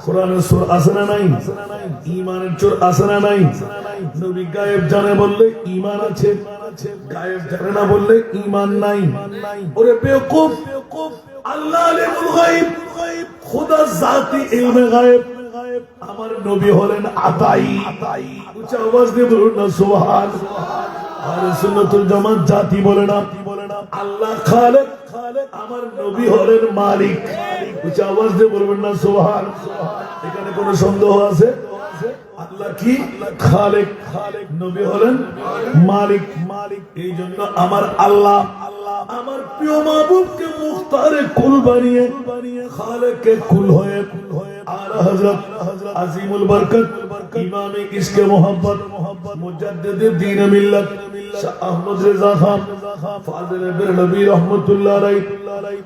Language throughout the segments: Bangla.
কোরআনের সুর আছে না নাই? ঈমানের চোর আছে না নাই? নবী গায়েব জানে বললে ঈমান আছে, গায়েব জানে না বললে ঈমান নাই। ওরে বেওকুফ, আল্লাহ আলিমুল গায়ব, খোদা জাতি ইলমে গায়ব। আমার নবী হলেন আতাই। উচ্চ আওয়াজ দিয়ে বলুন না সুবহানাল্লাহ। আহলে সুন্নাতুল জামাত জাতি বলে না, আল্লাহ খালেক, আমার নবী হলেন মালিক। উচ্চ আওয়াজ দিয়ে বলবেন না সুবহানাল্লাহ। এখানে কোনো সন্দেহ আছে? আল্লাহ কি? খালেক, নবী হলেন মালিক। এই জন্য আমার আল্লাহ আমার প্রিয় মাহবুবকে মুখতারে কুল বানিয়ে খালেকে কুল হয়ে আর হযরত আজিমুল বরকত ইমামে ইশকে মোহাব্বত মুজাদ্দিদে দ্বীন মিল্লাত শাহ আহমদ রেজা খান ফাজিলে বেরলভী রহমাতুল্লাহ আলাইহি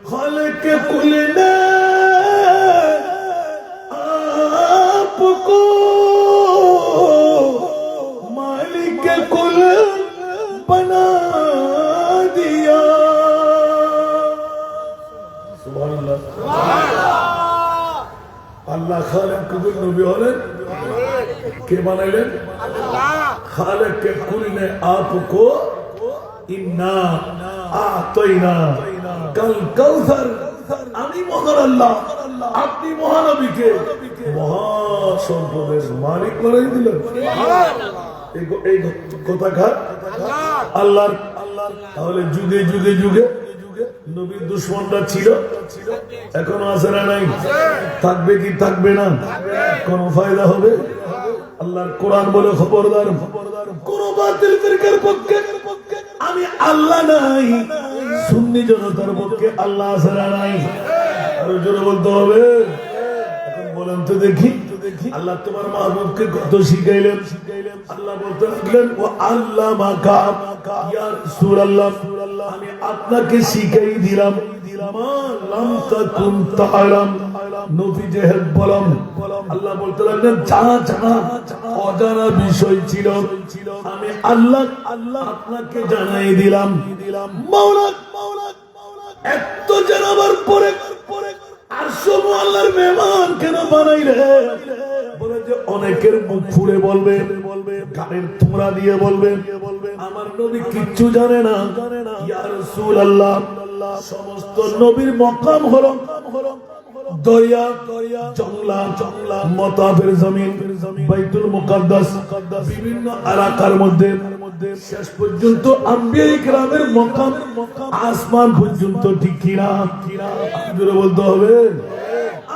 খালেকে কুল ने आपको मालिक कुल बना दिया। सुभानअल्लाह। আল্লাহ খালেক কুল নবী হলেন কে বানাইলেন? আল্লাহ। খালেক কে কুল ने आपको इन्ना आतैना कल कौसर। আমি মহান আল্লাহ, আপনি মহানবীকে মহাসম্পদের মালিক বানাই দিলেন। এই কথাকার আল্লাহর। তাহলে যুগে যুগে যুগে নবীর দুশমনরা ছিল, এখনো আছে না নাই? থাকবে কি থাকবে না? কোন ফায়দা হবে? আল্লাহর কোরআন বলে খবরদার, কোন বাতিল ফিরকার পক্ষে আমি আল্লাহ নাই, সুন্নি জনতার পক্ষে আল্লাহ আছে না নাই? আরো জোরে বলতে হবে। এখন বলেন তো দেখি, আল্লাহ তোমার মাহবুবকে কত শিখাইলেন? আল্লাহ বলতে লাগলেন ও আল্লামাকা ইয়া রাসূলুল্লাহ, আমি আপনাকে শিখাই দিলাম মা লাম তাকুন তাআলাম, নবী জেহেদ বলম। আল্লাহ বলতে লাগলেন যা জানা অজানা বিষয় ছিল আমি আল্লাহ আপনাকে জানাই দিলাম। মাওলা এত জানাবার পরে আরশো আল্লাহর মেহমান কেন বানাইলে? বলে যে অনেকের মুখ ফুড়ে বলবে, গানের তোমরা দিয়ে বলবে আমার নবী কিচ্ছু জানে না। ইয়া রাসূলুল্লাহ, সমস্ত নবীর মকাম হলো দরিয়া, জংলা, মতাফের জমিন, বাইতুল মুকাদ্দাস, বিভিন্ন এলাকার মধ্যে শেষ পর্যন্ত আম্বিয়া ইকরামের মকাম আসমান পর্যন্ত। ঠিক কিনা? জোরে বলতে হবে।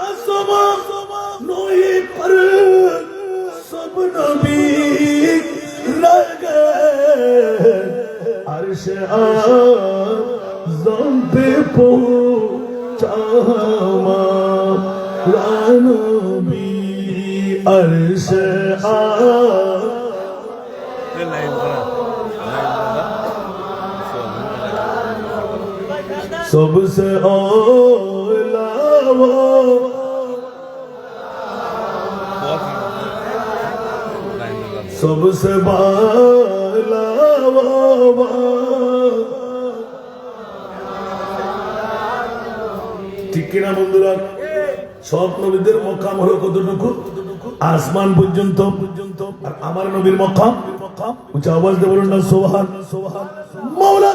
আসমান নয়ে पर सब नबी रह गए, अर्श आज़म पे पहुंचा हमारा नबी, अर्श सबसे औला वो सबसे बाला ঠিক কিনা বন্ধুরা? সব নবীদের মকাম হলো কতটুকু? আসমান পর্যন্ত। আর আমার নবীর মকাম উচ্চ আওয়াজ দিয়ে বলুন না সুবহানাল্লাহ। মাওলা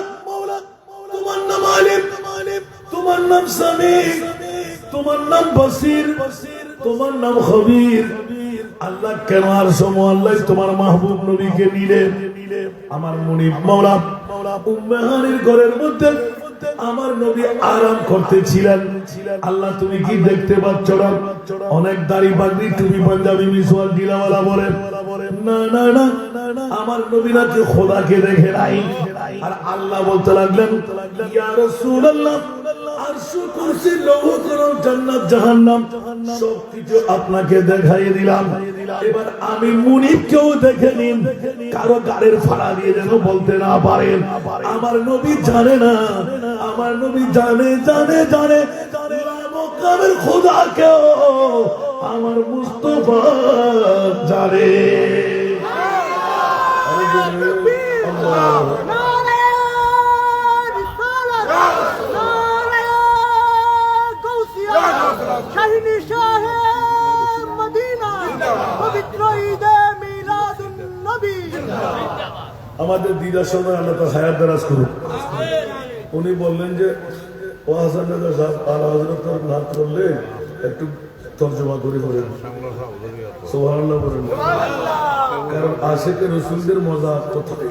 তোমার নাম আলিম, তোমার নাম সামি, তোমার নাম বসির, তোমার নাম খবীর। আল্লাহ কেন আর সমআল্লাহ তোমার মাহবুব নবীকে নিলেন? আমার মুনিব মাওলা উম্মে হানির ঘরের মধ্যে আমার নবী আরাম করতেছিলেন। আল্লাহ তুমি কি দেখতে পাচ্ছ না? অনেক দাড়ি পাগড়ি টুপি পাঞ্জাবি মিসওয়াল ডিলাওয়ালা বলেন না না না, আমার নবী নাকি খোদাকে দেখে নাই। আর আল্লাহ বলতে লাগলেন ইয়া রাসূলুল্লাহ, আরশ কুরসি লৌহ কলম জান্নাত জাহান্নাম সবকিছু আপনাকে দেখাই দিলাম। এবার আমি মুনিবকেও দেখে নিন, কারো গাড়ির ফাড়া দিয়ে যেন বলতে না পারেন আমার নবী জানে না। আমার নবী জানে জানে জানে মোকামের খোদাকেও আমার মুস্তাফা জানে। যিনি শাহে মদিনা, পবিত্র ঈদে মিলাদুন নবী। আমাদের দিদার সময় আল্লাহ তার হায়াত দারাজ করুন। উনি বললেন যে ও হাসান দাদা সাহেব আলা হযরত নাত করলে একটু তর্জমা করে বলেন, সুবহানাল্লাহ বলেন, কারণ আশিকে রসুলদের মজা কোথায়।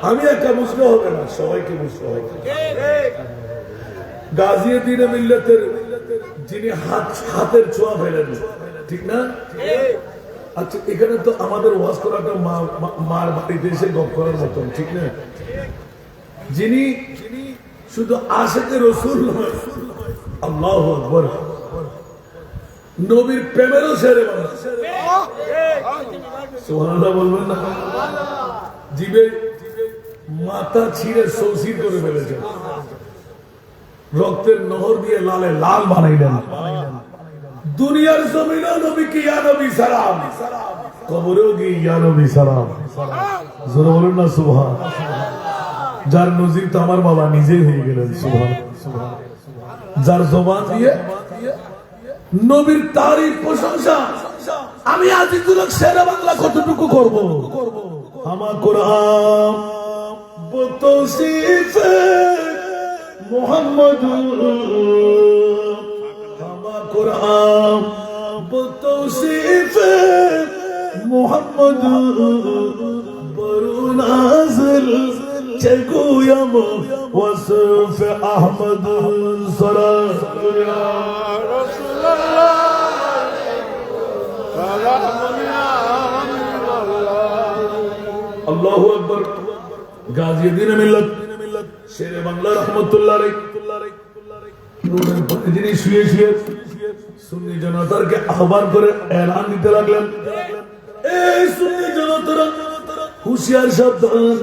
আমি একা বুঝলে হবে না, সবাইকে বুঝতে হবে। গাজিয়ে দিনে মিল্লাতের যিনি হাতের ছোঁয়া ফেলেন, ঠিক না? আচ্ছা, এখানে তো আমাদের ওয়াজ করাটা মার বাড়িতে এসে গপ করার মতন, ঠিক না? যিনি শুধু আশিকে রসুল নয়, আল্লাহু আকবার, নবীর প্রেমেরও সেরে মানুষ, সুবহানাল্লাহ বলবেন না? জিবে মাথা ছিঁড়ে সৌসির করে ফেলেছেন, রক্তের নহর দিয়ে লালে লাল বানাইলেন। দুনিয়ার জমিনে নবীকে ইয়া নবী সালাম, কবরেও গিয়ে ইয়া নবী সালাম। জোরে বলেন না সুবহান। যার নজির তো আমার বাবা নিজেই হয়ে গেলেন, সুবহান। যার জবান দিয়ে নবীর তারিফ প্রশংসা, আমি আজিজুল হক শেরে বাংলা কতটুকু করব? আমার কোরআন বতৌসিফ মুহাম্মদ, আমার কোরআন বতৌসিফ মুহাম্মদ, বরুনাজল চগুয়াম ওয়াসফ আহমদ সাল্লাল্লাহু আল্লাহু আকবার। গাজী দিন মিল্লাত শেরে বাংলা রহমতুল্লাহ আলাইহি যিনি শুয়ে শুয়ে সুন্নি জনতাকে আহ্বান করে এলান দিতে লাগলেন, এই সুন্নি জনতারা হুঁশিয়ার সাবধান,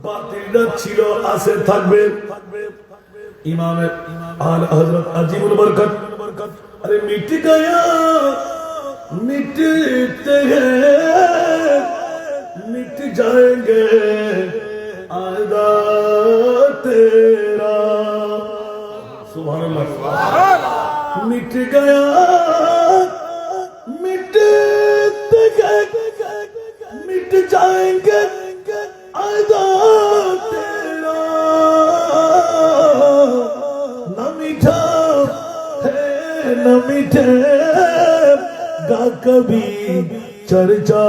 বাতিলটা ছিল, আছে, থাকবে। ইমামে আলা হযরত আজিমুল বরকত, अरे मिट गया मिटते हैं मिट जाएंगे आदा तेरा, सुभान अल्लाह। मिट गया मिटते हैं मिट जाएंगे आदा तेरा, ना मीठा न मिटेगा कभी चर्चा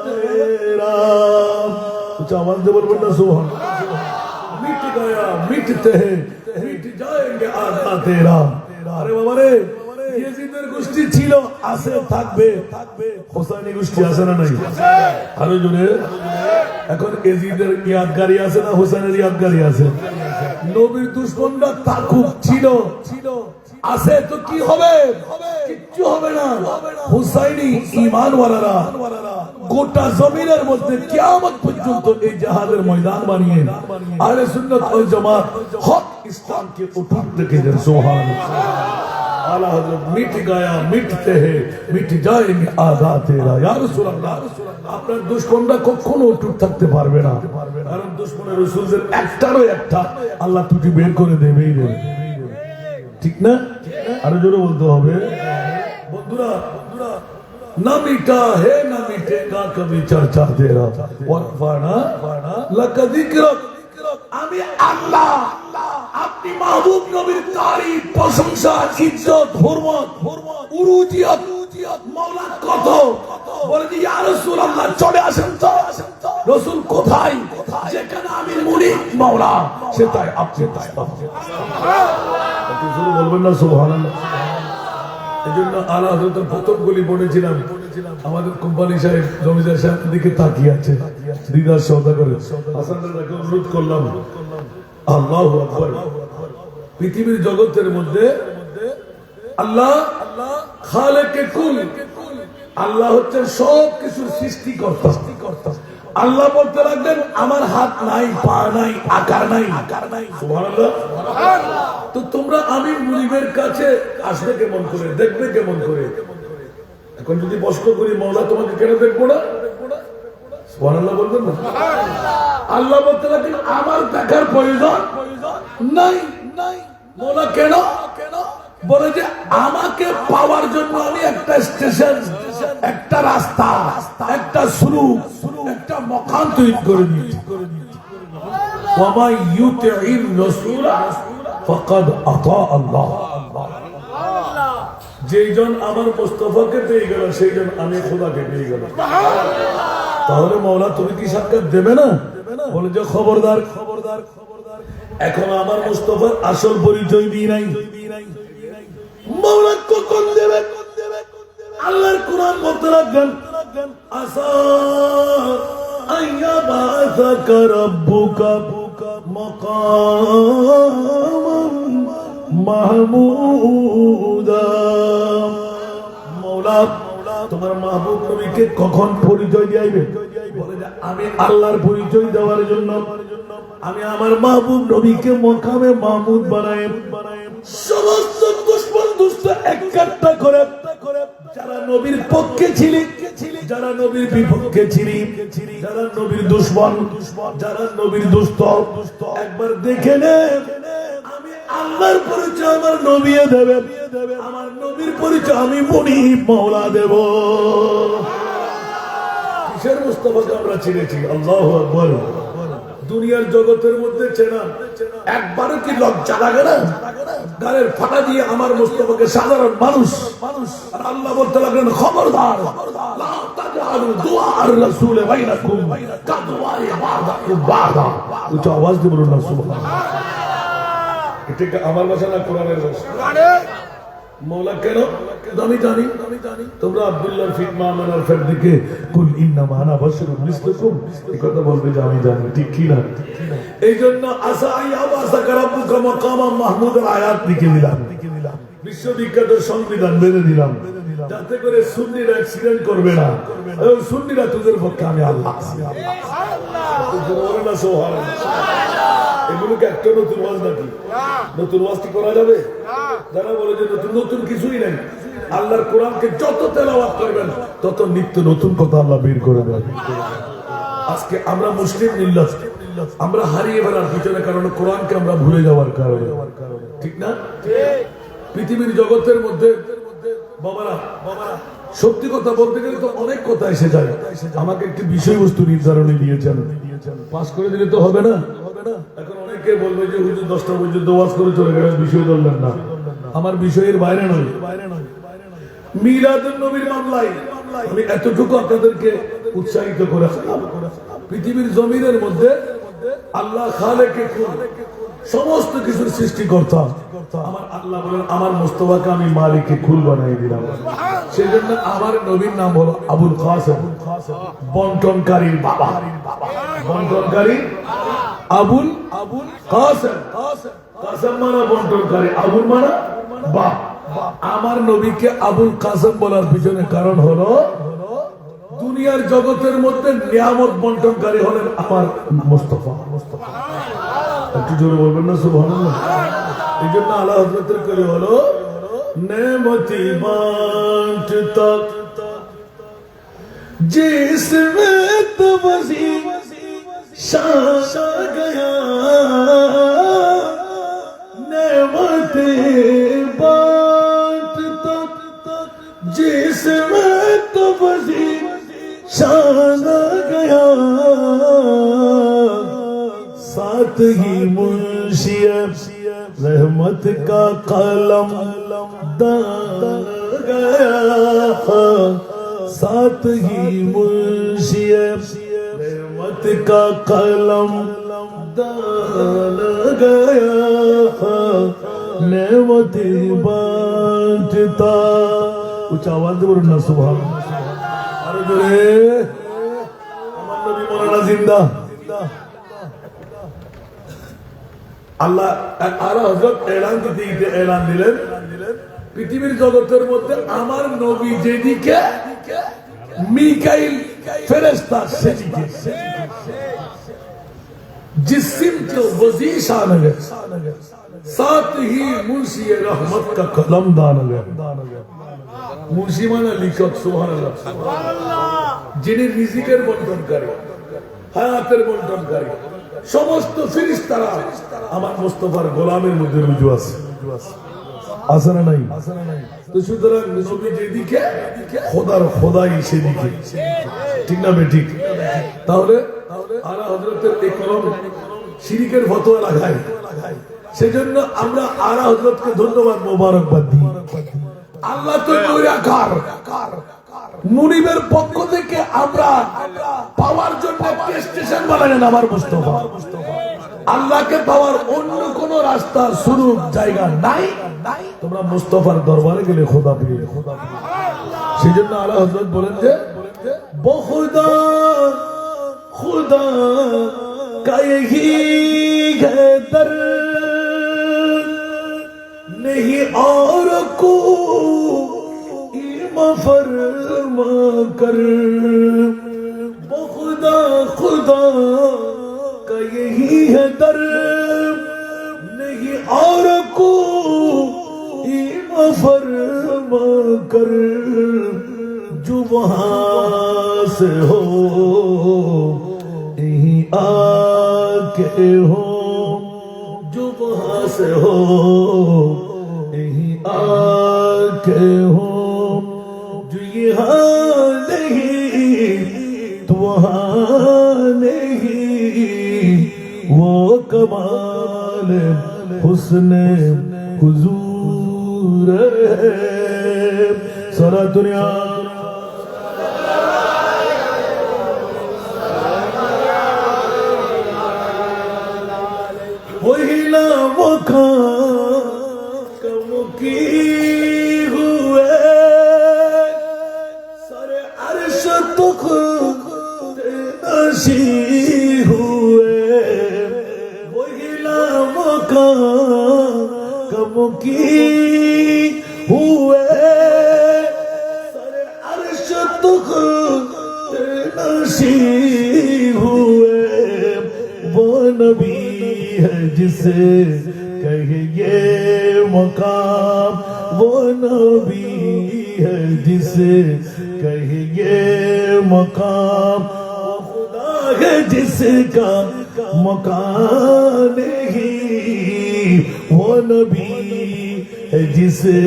तेरा। कुछ आवाज दे बोल ना सुभान। मिट गया मिटते हैं मिट जाएंगे आधा तेरा। अरे बाबा रे, ইয়াজিদের গোষ্ঠী ছিল, আছে, থাকবে। হোসাইনি গোষ্ঠী আছে না নাই? আরো জোরে। এখন ইয়াজিদের ইয়াদগারি আছে না হোসেনের ইয়াদগারি আছে? নবীর দুশমনরা তাকুব ছিল, আছে, তো কি হবে? কিচ্ছু হবে না। হুসাইনি ঈমানওয়ালারা গোটা জমিনের মধ্যে কিয়ামত পর্যন্ত এই জিহাদের ময়দান বানিয়ে আহলে সুন্নাত ওয়াল জামাত হক ইসলামকে উঠাতে রেখেছেন। সুবহানাল্লাহ। আলা হযরত মিট গয়া মিটতে हैं মিট जाएंगे आधा तेरा। ইয়া রাসূলুল্লাহ, আপনার দুশমনরা কখনো অটুট থাকতে পারবে না, কারণ দুশমনের রাসূলদের একটারও একটা আল্লাহ ত্রুটি বের করে দেবেই দেবে, ঠিক না? আরো জোরে বলতে হবে। বন্ধুরা, না মিটা হে না মিটেগা কবি চর্চা তেরা ওয়ারফানা লাকা যিকরাক। আমি আল্লাহ, আপনি মাহবুব নবীর তারিফ, প্রশংসা, ইজ্জত, হুরমত, উরুজিয়ত মাওলা কত বলে যে ইয়া রাসূলুল্লাহ চলে আসেন তো। রাসূল কোথায়? যেখানে আমি মুনিব মাওলা সেটাই আপনি, তাই আপনি শুরু বলবেন না সুবহানাল্লাহ। এই জন্য আলা হযরতের প্রথমগুলি পড়েছিলাম, আমাদের কোম্পানি সাহেব জমিদার সাহেব দিকে তাকিয়ে আছে, দিদার সওদাগর হাসান দাদাকে অনুরোধ করলাম, আল্লাহু আকবার, পৃথিবীর জগতের মধ্যে আল্লাহ খালেকে কুল, আল্লাহ হচ্ছেন সব কিছুর সৃষ্টিকর্তা। আল্লাহ বলতে লাগলেন আমার হাত নাই, পা নাই, আকার নাই, সুবহানাল্লাহ। তো তোমরা আমি মুনিবের কাছে আসবে কেমন করে, দেখবে কেমন করে? এখন যদি প্রশ্ন করি মওলা তোমাকে কেন দেখবো না? সুবহানাল্লাহ বলবেন না? আল্লাহ বলতে লাগলেন আমার দেখার প্রয়োজন নাই। মওলা কেন? বলে যে আমাকে পাওয়ার জন্য আমি একটা স্টেশন, একটা রাস্তা, একটা শুরু, একটা মকান তৈরি করে নিয়েছি। ওয়ামা ইউতি'র রাসূলা ফাকাদ আতা আল্লাহ। যেইজন আমার মুস্তাফাকে পেয়ে গেল সেইজন আমি খোদাকে পেয়ে গেল। তাহলে মাওলা তুমি কি সাক্ষাৎ দেবে না? বলে যে খবরদার, খবরদার, খবরদার, এখন আমার মুস্তাফার আসল পরিচয় দিই নাই। মাওলা কখন দেবে? আল্লাহর কোরআন বলতে লাগলেন আসা আইয়াবাসাকা রাব্বুকা মাকামান মাহমুদা। মাওলা তোমার মাহবুব নবীকে কখন পরিচয় দিয়াইবে? বলে যে আমি আল্লাহর পরিচয় দেওয়ার জন্য আমি আমার মাহবুব নবীকে মকামে মাহমুদ বানাই। সমস্ত দুশমন দুষ্ট একটা করে যারা নবীর পক্ষে ছিলি, যারা নবীর বিপক্ষে ছিলি, যারা নবীর দুশমন, যারা নবীর দুষ্ট, একবার দেখে নে আমি আল্লাহর পরিচয় আমার নবী দেবে, আমার নবীর পরিচয় আমি মুনিব মাওলা দেব। কিসের মুস্তাফাকে আমরা চিনেছি? আল্লাহু আকবার। দুনিয়ার জগতের মধ্যে চেনা একবারও কি লজ্জা লাগে না? গালের ফাটা দিয়ে আমার মুস্তাফাকে সাধারণ মানুষ, আর আল্লাহ বলতে লাগলেন খবরদার, লা তাজআলু দুআর রাসূল বাইনাকুম কাদওয়াই বাদাকুম বাদা। উচ্চ আওয়াজ দিয়ে বলুন না সুবহানাল্লাহ। এটা আমার ভাষা না কোরআনের ভাষা। মৌলা কেন? আমি জানি তোমরা আব্দুল্লাহ ফিতমা মানার ফেরদিকে কুল ইন্নামা আনা বাশারুম মিসলুকুম এই কথা বলবে যে আমি জানি, ঠিক কি না? এইজন্য আসা আইয়াবাসাকা রাব্বুকা মাকামান মাহমুদের আয়াত লিখে দিলাম, বিশ্ববিখ্যাত সংবিধান বেঁধে দিলাম, যাতে করে সুন্নিরা অ্যাক্সিডেন্ট করবে না। সুন্নিরা তোদের পক্ষে আমি আল্লাহ। এগুলোকে একটা নতুন ওয়াজ নাকি? নতুন ওয়াজ কি করা যাবে? যারা বলে যে নতুন নতুন কিছুই নাই, আল্লাহর কোরআনকে যত তেলাওয়াত করবেন তত নিত্য নতুন কথা আল্লাহ বের করে দেবেন। আজকে আমরা মুসলিম মিল্লাত, আমরা হারিয়ে ফেলার পিছনে কারণ কোরআনকে আমরা ভুলে যাওয়ার কারণে, ঠিক না? পৃথিবীর জগতের মধ্যে বাবারা সত্যি কথা বলতে গেলে তো অনেক কথা এসে যায়। আমাকে একটি বিষয়বস্তু নির্ধারণে দিয়েছেন, পাস করে দিলে তো হবে না। এখন অনেকে বলবে যে হুজুর 10টা পর্যন্ত ওয়াজ করে চলে গেলেন, বিষয় ধরলেন না। আমার বিষয়ের বাইরে নয়। মিলাদুন নবীর মামলায় আমি এতটুকু আপনাদেরকে উৎসাহিত করে পৃথিবীর জমিনের মধ্যে আল্লাহ খালেকে কুল, সমস্ত কিছুর সৃষ্টিকর্তা আমার আল্লাহ বলেন আমার মুস্তাফাকে আমি মালিকে কুল বানিয়ে দিলাম। সেই জন্য আমার নবীর নাম হলো আবুল কাসেম, বন্টনকারীর বাবা। বন্টনকারী আবুল কাসেম, কাসেম মানে বন্টনকারী, আবুল মানে বাপ। আমার নবীকে আবুল কাসেম বলার পিছনে কারণ হলো দুনিয়ার জগতের মধ্যে নিয়ামত বন্টনকারী হলেন আমার মুস্তাফা। একটু জোরে বলবেন না সুবহানাল্লাহ। এই জন্য আলা হযরতের কলি হলো নেমতি বাঁটতা जिसमें तो वसी शान गया नेमते बांटता जिसमें तो वसी शान गया साथ ही मुंशी रहमत का कलम दान गया साथ ही मुंशी रहमत का कलम दान गया नेमत बांटता। कुछ आवाज बोलो ना सुभान अरे जोरे আমার নবী মৌলানা জিন্দা। আল্লাহ আর হযরত এলান দিলেন পৃথিবীর জগতের মধ্যে আমার নবী যেদিকে মিকাইল ফেরেশতা সেদিকে जिस सिमत वजी शान है साथ ही मुंशी रहमत का कलम दान है। मुंशी माना लिखक सुबहानाल्लाह, যিনি রিজিকের বন্টনকারী, হায়াতের বন্টনকারী, সমস্ত ফেরেশতারা আমার মুস্তাফার গোলামের মধ্যে রুজু আছে। আছে না নাই? তো সুতরাং নবী যেদিকে খোদার খোদাই সেদিকে, ঠিক না বেঠিক? তাহলে আলা হযরতের এই কলম শিরিকের ফতোয়া লাগায়, সেজন্য আমরা আলা হযরতকে ধন্যবাদ মোবারকবাদ দিই। আল্লাহ তো নৈরাকার, মুনিবের পক্ষ থেকে আমরা পাওয়ার জন্য স্টেশন বানালেন আমার মুস্তাফা। আল্লাহকে পাওয়ার অন্য কোন রাস্তা শুরু জায়গা নাই। তোমরা মুস্তাফার দরবারে গেলে খোদা পেয়ে। সেই জন্য আলা হযরত বলেন যে বহুদা খুদা का यही है दर नहीं और कोई फरमा कर, खुदा खुदा का यही है दर नहीं और कोई फरमा कर, जो वहां से हो यहीं आके हो, जो वहां से हो यहीं आके हो, जो यहाँ नहीं तो वहाँ नहीं, वो कमाल हुस्न हुजूर है। सारा दुनिया वही ना कम की हुए सरे अर्श तुख नशी हुए, वही ना कम की हुए सरे अर्श तुख नशी हुए, वो नबी है जिसे कहे ये मकाम, वो नबी है जिसे कहे ये मकाम, खुदा है जिसका मकान नहीं, वो नबी है जिसे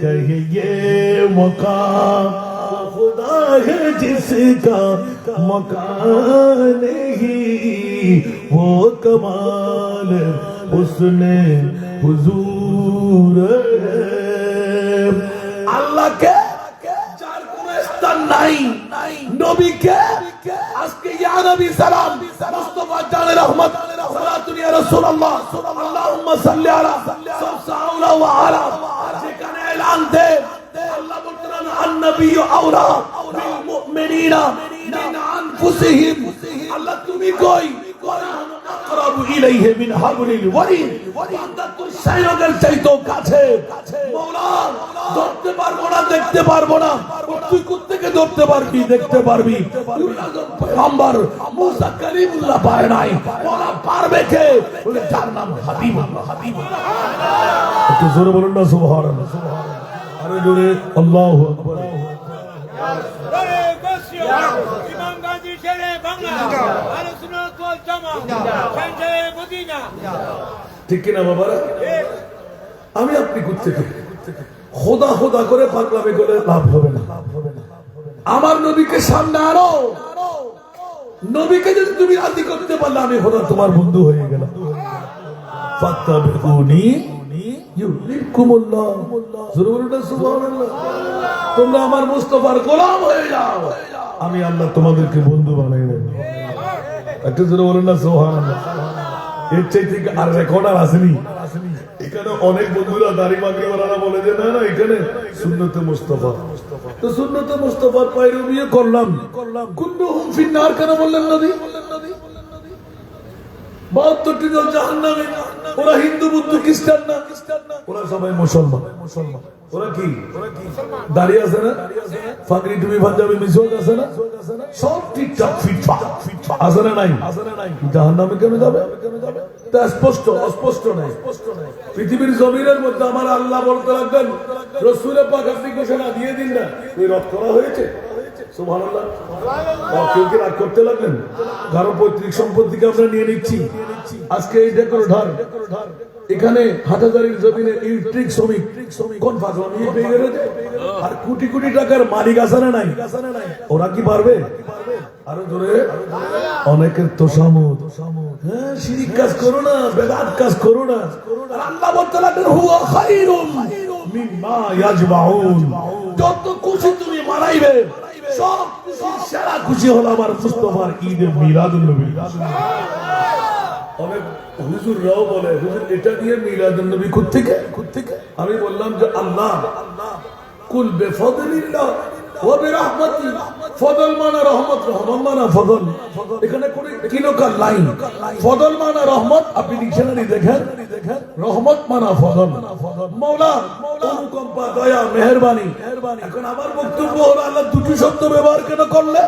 कहे ये मकाम, खुदा है जिसका मकान नहीं, वो कमाल उसने हुजूर अल्लाह के चार कोन स्थान नहीं, नबी के আজকে ইয়া নবী সালাম মুস্তাফা জানে রহমত সালাতু ইয়া রাসূলুল্লাহ আল্লাহুম্মা সাল্লি আলা সাল্লাল্লাহু ওয়া আলা, যেখানে এলান দে আল্লাহ বলতেন আন-নবী আওলা বিল মুমিনিনা মিন আনফুসিহিম, আল্লাহ তুমি কই আকরাবু ইলাইহি মিন হাবলিল ওয়ারিদ, বান্দা তোর সায়নের চাইতো কাছে। মাওলা ধরতে পারবো না, দেখতে পারবো না, তুই কোত্থেকে ধরতে পারবি, দেখতে পারবি? পয়গম্বর মুসা কালিমুল্লাহ পায় নাই, মাওলা পারবে কে? বলে যার নাম হাবিবুল্লাহ। একটু জোরে বলুন না সুবহানাল্লাহ, আরে জোরে আল্লাহু আকবার। ইমাম গাজী শেরে বাংলা আহলে সুন্নাত ওয়াল জামাত সঞ্জয় মদিনা, ঠিক কিনা বাবারা? আমি আপনি কোত্থেকে খোদা খোদা করে পাগলামি করে লাভ হবে না। আমার নবীকে সামনে আনো, নবীকে যদি তুমি রাজি করতে পারলে আমি খোদা তোমার বন্ধু হয়ে গেলাম। ফাত্তাবিউনি ইউহিব্বুকুমুল্লাহ, জোরে বলুন না সুবহানাল্লাহ। তোমরা আমার মুস্তাফার গোলাম হয়ে যাও, আমি আল্লাহ তোমাদেরকে বন্ধু বানাই নেব। একটু জোরে বলুন না সুবহানাল্লাহ। এর চাইতে আর রেকর্ডার আসেনি। এখানে অনেক বন্ধুরা দাড়ি মাগরি ওনারা বলে যে না না এখানে সুন্নতে মুস্তাফা, তো সুন্নতে মুস্তাফার পায়রবি করলাম, কুল্লুহুম ফিন্নার কেন বললেন নবী? 72টি দল জাহান্নামে। ওরা হিন্দু বুদ্ধ খ্রিস্টান না, ওরা সবাই মুসলমান। ওরা কি দাড়ি আছে না, ফাগড়ি টুপি পাঞ্জাবি মিসওয়াক আছে না, সব ঠিকঠাক ফিটফাট আছে না নাই? জাহান্নামে কেন যাবে? তা স্পষ্ট অস্পষ্ট নাই। পৃথিবীর জমিনের মধ্যে আমার আল্লাহ বলতে লাগবেন রাসূলে পাক আপনি ঘোষণা দিয়ে দিন না, ওই রদ করা হয়েছে। সুবহানাল্লাহ। কেউ কি রাগ করতে লাগলেন? কারো পৈতৃক সম্পত্তিকে আমরা নিয়ে নিচ্ছি, আজকে এই ডেকোরেটর এখানে হাটাজারির জমিনে ইলেকট্রিক শ্রমিক কোন ফাজলামি পেয়ে গেল যে? আর কোটি কোটি টাকার মালিক আছে না নাই? ওরা কি পারবে? আরো জোরে অনেকের তোষামত। হ্যাঁ, শিরিক কাজ করো না, বেদাত কাজ করো না। আর আল্লাহ বলতে লাগলেন হুয়া খায়রুম মিম্মা ইয়াজমাউন। যত খুশি তুমি মানাইবে সব খুশি সেরা খুশি হলো আমার মুস্তাফার ঈদে মিলাদুন নবী। অনেক হুজুররাও বলে হুজুর এটা দিয়ে মিলাদুন নবী কোত্থেকে? আমি বললাম যে আল্লাহ কুল বিফদলিল্লাহ ওয়া বিরহমাতি। ফদল মানা রহমত, রহমত মানা ফদল। এখানে কোন কিলোকার লাইন। ফদল মানা রহমত, আপনি ডিকশনারি দেখেন, রহমত মানা ফদল। মওলা অনুকম্পা, দয়া, মেহেরবানি। এখন আমার বক্তব্য হলো আল্লাহ দুটি শব্দ ব্যবহার কেন করলে?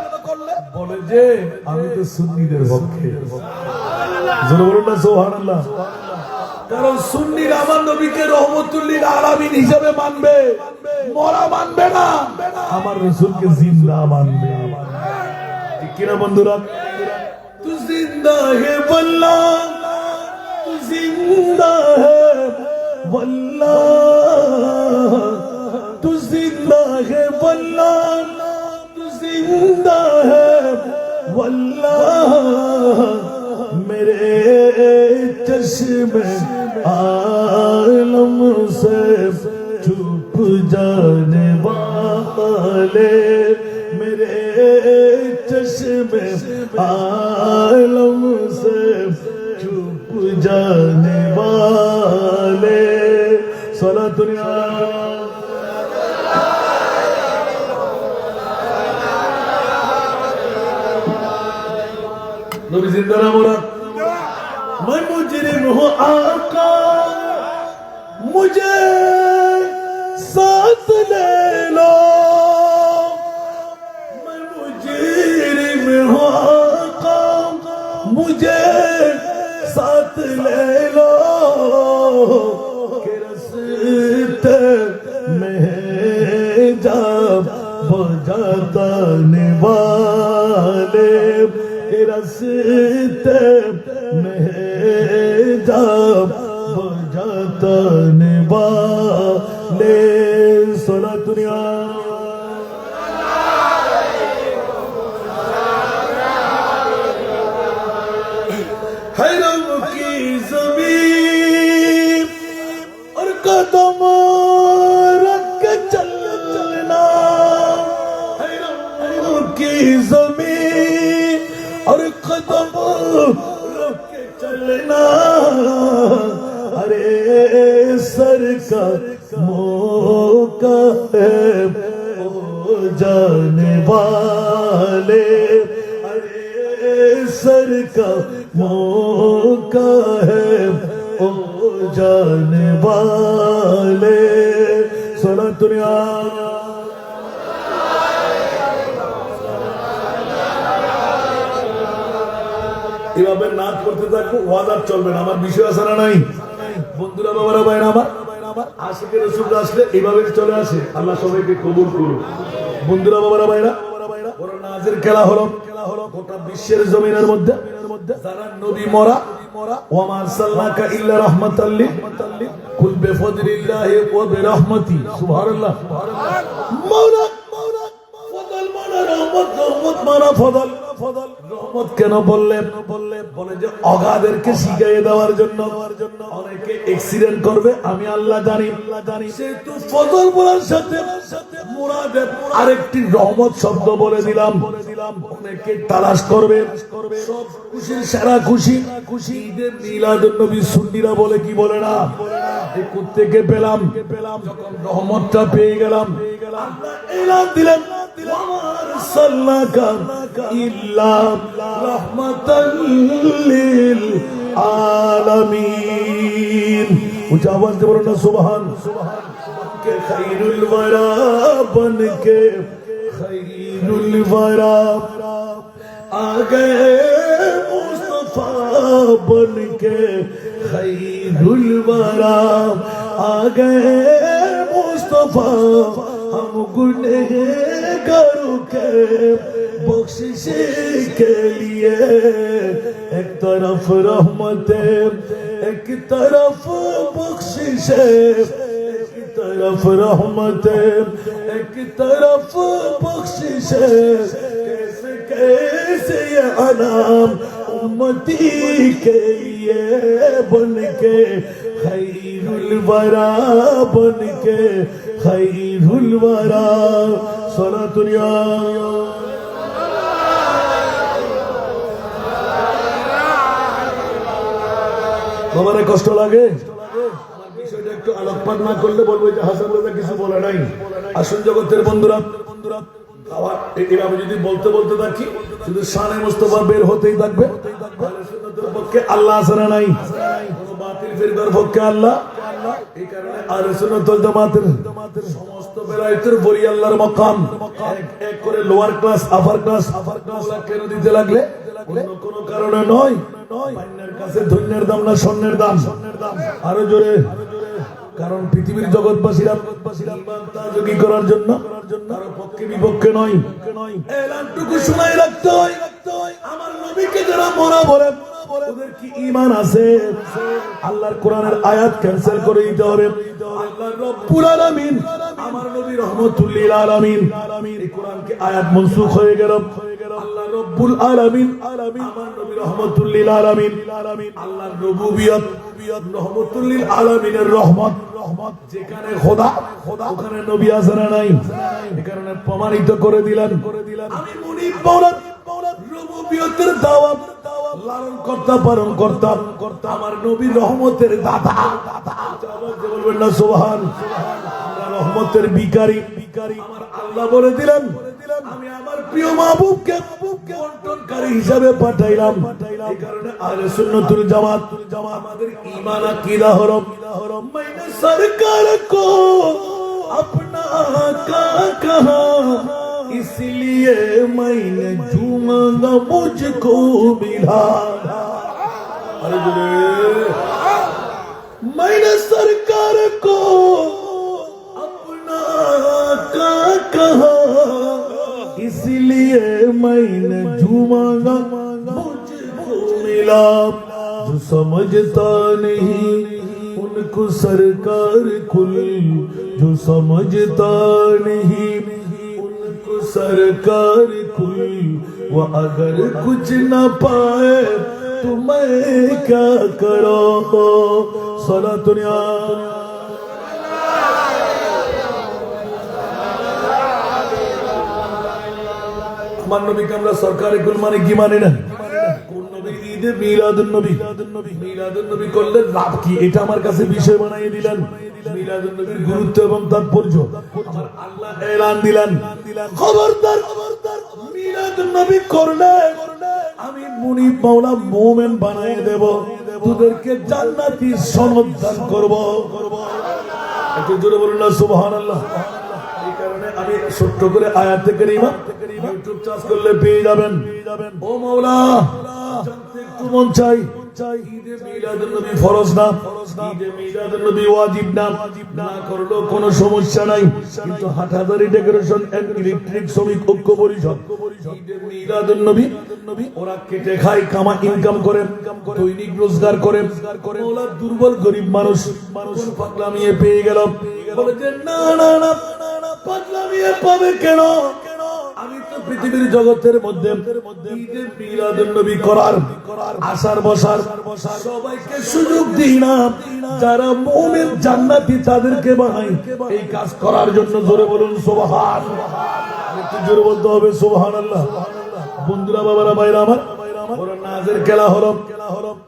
বলে যে আমি তো সুন্নিদের পক্ষে। জোরে বলুন না সুবহানাল্লাহ। কারণ সুন্নিরা আমার নবীকে রহমতুল লিল আলামিন হিসেবে মানবে, মরা মানবে না, আমার রাসূলকে জিন্দা মানবে। ঠিক কিনা বন্ধুরা? তু জিন্দা হে বল্লাহ, তু জিন্দা হে বল্লাহ, তু জিন্দা হে বল্লাহ, তু জিন্দা হে বল্লাহ। मेरे चश्मे आलम से छुप जाने वाले, मेरे चश्मे आलम से छुप जाने वाले। सारा दुनिया नबी जिंदा ना मोरा। मैं मुजरिम हूँ आका, मुझे साथ ले लो। मैं मुजरिम हूँ आका, मुझे साथ ले लो। के रास्ते में जब बजाता निवाले, रास्ते में जब बजाता निवाले। सोना दुनिया हैरम की ज़मीन और कदम रख के चलना, हैरम की ज़मीन और कदम रख के चलना। अरे सर का मौका है ओ जाने वाले, अरे सर का मौका है ओ जाने वाले। सोना दुनिया এভাবে নাচ করতে থাকবো, ওয়াজ আর চলবে না। আমার বিষয় আছে না নাই? বন্ধুরা, বাবারা, ভাইরা আমার, আশিকে রাসূল আসলে এইভাবে চলে আসে। আল্লাহ সবাইকে কবুল করুন। বন্ধুরা, বাবারা, ভাইরা, ওরা নাচের খেলা হলো গোটা বিশ্বের জমিনের মধ্যে। যারা নবী মরা, ওয়া মা আরসালনাকা ইল্লা রাহমাতাল লিল কুল বিফদলিল্লাহি ওয়া বিরহমাতি। সুবহানাল্লাহ। মাওলা ফদল মানা রহমত, রহমত মানা ফদল। রহমত কেন বললেন? বলে যে অগাদেরকে শিখিয়ে দেওয়ার জন্য। অনেকে অ্যাক্সিডেন্ট করবে, আমি আল্লাহ জানি। সেহেতু ফজল বলার সাথে মুরাদের আরেকটি রহমত শব্দ বলে দিলাম। অনেকে তালাশ করবে, সব খুশির সেরা খুশি ঈদে মিলাদুন নবী। সুন্নিরা বলে কি বলে না? এই কোত্থেকে পেলাম? যখন রহমতটা পেয়ে গেলাম, আল্লাহ এলান দিলেন आलमीन। ऊंचा आवाज से बोलो ना सुभान। के खैरुल वरा बन के खैरुल वरा आ गए मुस्तफा बन के खैरुल वरा आ गए मुस्तफा। हम गुनहगारों के बख्शिश के लिए एक तरफ रहमत एक तरफ बख्शिश एक तरफ रहमत एक तरफ बख्शिश कैसे कैसे ये अनाम उम्मती के लिए बन के खैरुल वरा बन के खैरुल वरा सलातुन या বাবারে কষ্ট লাগে আমার বিষয়টা একটু আলোকপাত না করলে বলবো যে হাসান রাজা কিছু বলে নাই আসল জগতের বন্ধুরা আবার এভাবে যদি বলতে বলতে থাকি শুধু শানে মুস্তাফা বের হতেই থাকবে আহলে সুন্নাতের পক্ষে আল্লাহ আছে না নাই কোনো বাতিল ফিরকার পক্ষে আল্লাহ এই কারণে আহলে সুন্নাত ওয়াল জামাতের সমস্ত বেলায়েতের বড়ি আল্লাহর মাকাম এক করে লোয়ার ক্লাস আপার ক্লাস কেন দিতে লাগলে কোন কারণে নয় পান্নার কাছে ধন্যের দাম না স্বর্ণের দাম আরো জোরে কারণ পৃথিবীর জগৎবাসীরা তাজগি করার জন্য কারো পক্ষে বিপক্ষে নয় এলানটুকু শোনাই রাখতে হয় আমার নবীকে যারা মরা বলে ওদের কি ঈমান আছে আল্লাহর কোরআনের আয়াত ক্যান্সেল করে দিতে হবে আল্লাহ রব্বুল আলামিন আমার নবী রহমাতুল লিল আলামিন এই কোরআনকে আয়াত মনসুখ হয়ে গেল আল্লাহ রব্বুল আলামিন আমার নবী রহমাতুল লিল আলামিন আল্লাহর রুবুবিয়ত রহমাতুল লিল আলামিনের রহমত যেখানে খোদা ওখানে নবী আছে না নাই এই কারণে প্রমাণিত করে দিলেন আমি মুনিব মাওলানা রুবুবিয়তের দাওয়াত লালন কর্তা পালন কর্তা আমার নবীর রহমতের দাতা বলবেন না সুবহান আমরা রহমতের ভিখারি আমার আল্লাহ বলে দিলেন আমি আমার প্রিয় মাহবুবকে বন্টনকারী হিসাবে পাঠাইলাম এই কারণে আহলে সুন্নাতুল জামাত আমাদের ঈমান আকীদা হলো मैंने सरकार को अपना का कहा इसलिए मैंने झूमना मुझको मिला अरे मैंने सरकार को अपना का कहा इसलिए मैंने झूमना मुझको मिला जो समझता नहीं उनको सरकार कुल जो समझता नहीं उनको सरकार कुल वो अगर कुछ न पाए तो मैं क्या करो सलातुन या আমার নবীকে আমরা সরকারি কুল মানে কি মানে না মিলাদুন নবী করলে লাভ কি এটা আমার কাছে বিষয় বানিয়ে দিলেন মিলাদুন নবীর গুরুত্ব এবং তাৎপর্য আমার আল্লাহ এলান দিলেন খবরদার মিলাদুন নবী করলে আমি মুনিব মাওলা মুমিন বানিয়ে দেব তোদেরকে জান্নাতি সনদ দান করব একটু জোরে বলুন না সুবহানাল্লাহ এই কারণে আমি ছোট্ট করে আয়াতে কারিমা ইউটিউব চার্জ করলে পেয়ে যাবেন ও মাওলা জানতে একটু মন চাই ঈদে মিলাদুন নবী ফরজ না ঈদে মিলাদুন নবী ওয়াজিব না করলেও কোনো সমস্যা নাই কিন্তু হাটহাজারী ডেকোরেশন এন্ড ইলেকট্রিক শ্রমিক ঐক্য পরিষদ ঈদে মিলাদুন নবী ওরা কেটে খায় কামা ইনকাম করে দৈনিক রোজগার করে ওরা দুর্বল গরিব মানুষ পাগলামিয়ে পেয়ে গেল বলে যে না পাগলামিয়ে পাবে কেন আমি তো পৃথিবীর জগতের মধ্যে ঈদে মিলাদুন নবী করার আসার বসার সবাইকে সুযোগ দিই না যারা মুমিন জান্নাতি তাদেরকে বানাই এই কাজ করার জন্য জোরে বলুন সুবহানাল্লাহ একটু জোরে বলতে হবে সুবহানাল্লাহ বন্ধুরা বাবারা ভাইরা আমার ওরা নাজের খেলা হলো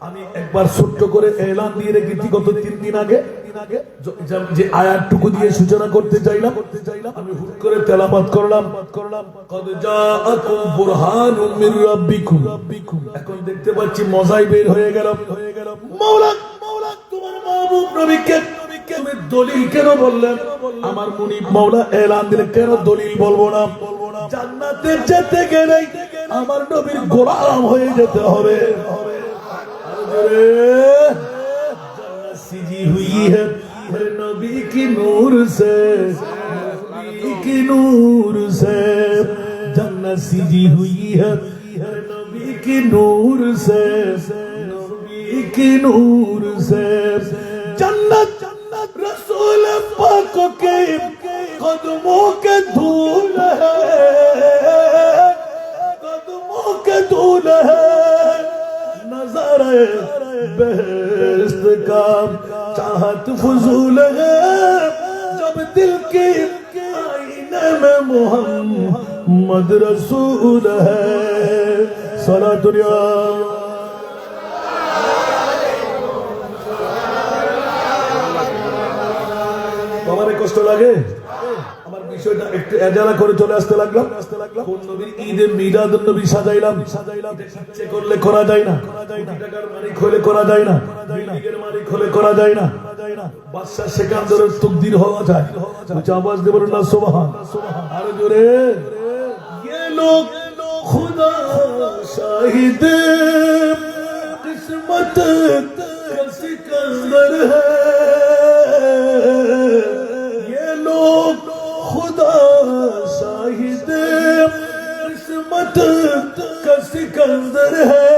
আমি একবার ছোট্ট করে এলান দিয়ে রেখেছি গত 3 দিন আগে যে আয়াতটুকু দিয়ে সূচনা করতে চাইলাম আমি হুট করে তেলাওয়াত করলাম কদ জাআকুম বুরহানুম মির রাব্বিকুম এখন দেখতে পাচ্ছি মজাই বের হয়ে গেল মাওলা তোমার মাহবুব নবীকে তুমি দলিল কেন বললেন আমার মুনিব মাওলা এলান দিলে কেন দলিল বলবো না জান্নাতে যেতে গেলে আমার নবীর গোলাম হয়ে যেতে হবে जन्नत सजी हुई है नबी की नूर से सजी हुई है नबी की नूर से, नबी की नूर से। जन्नत रसूल पाक के कदमों के धूल है, कदमों के धूल है। नज़ारे बेहश्त का चाहत फजूल है, जब दिल के आईने में मोहम्मद रसूल है। सलातुल या আমারে কষ্ট লাগে, আমার বিষয়টা একটু এজালা করে চলে আসতে লাগলাম। কোন নবীর ঈদে মিলাদুন নবী সাজাইলাম, ইচ্ছে করলে করা যায় না, টাকার মালিক হলে করা যায় না, বিল্ডিংয়ের মালিক হলে করা যায় না, বাদশা সেকান্দরের তকদির হওয়া যায়। উচ্চ আওয়াজ দিয়ে বলুন না সুবহান। আরো জোরে। ये लोग खुदा शाहिद किस्मत का सिकंदर है, ये लोग खुदा शाहिद किस्मत का सिकंदर है।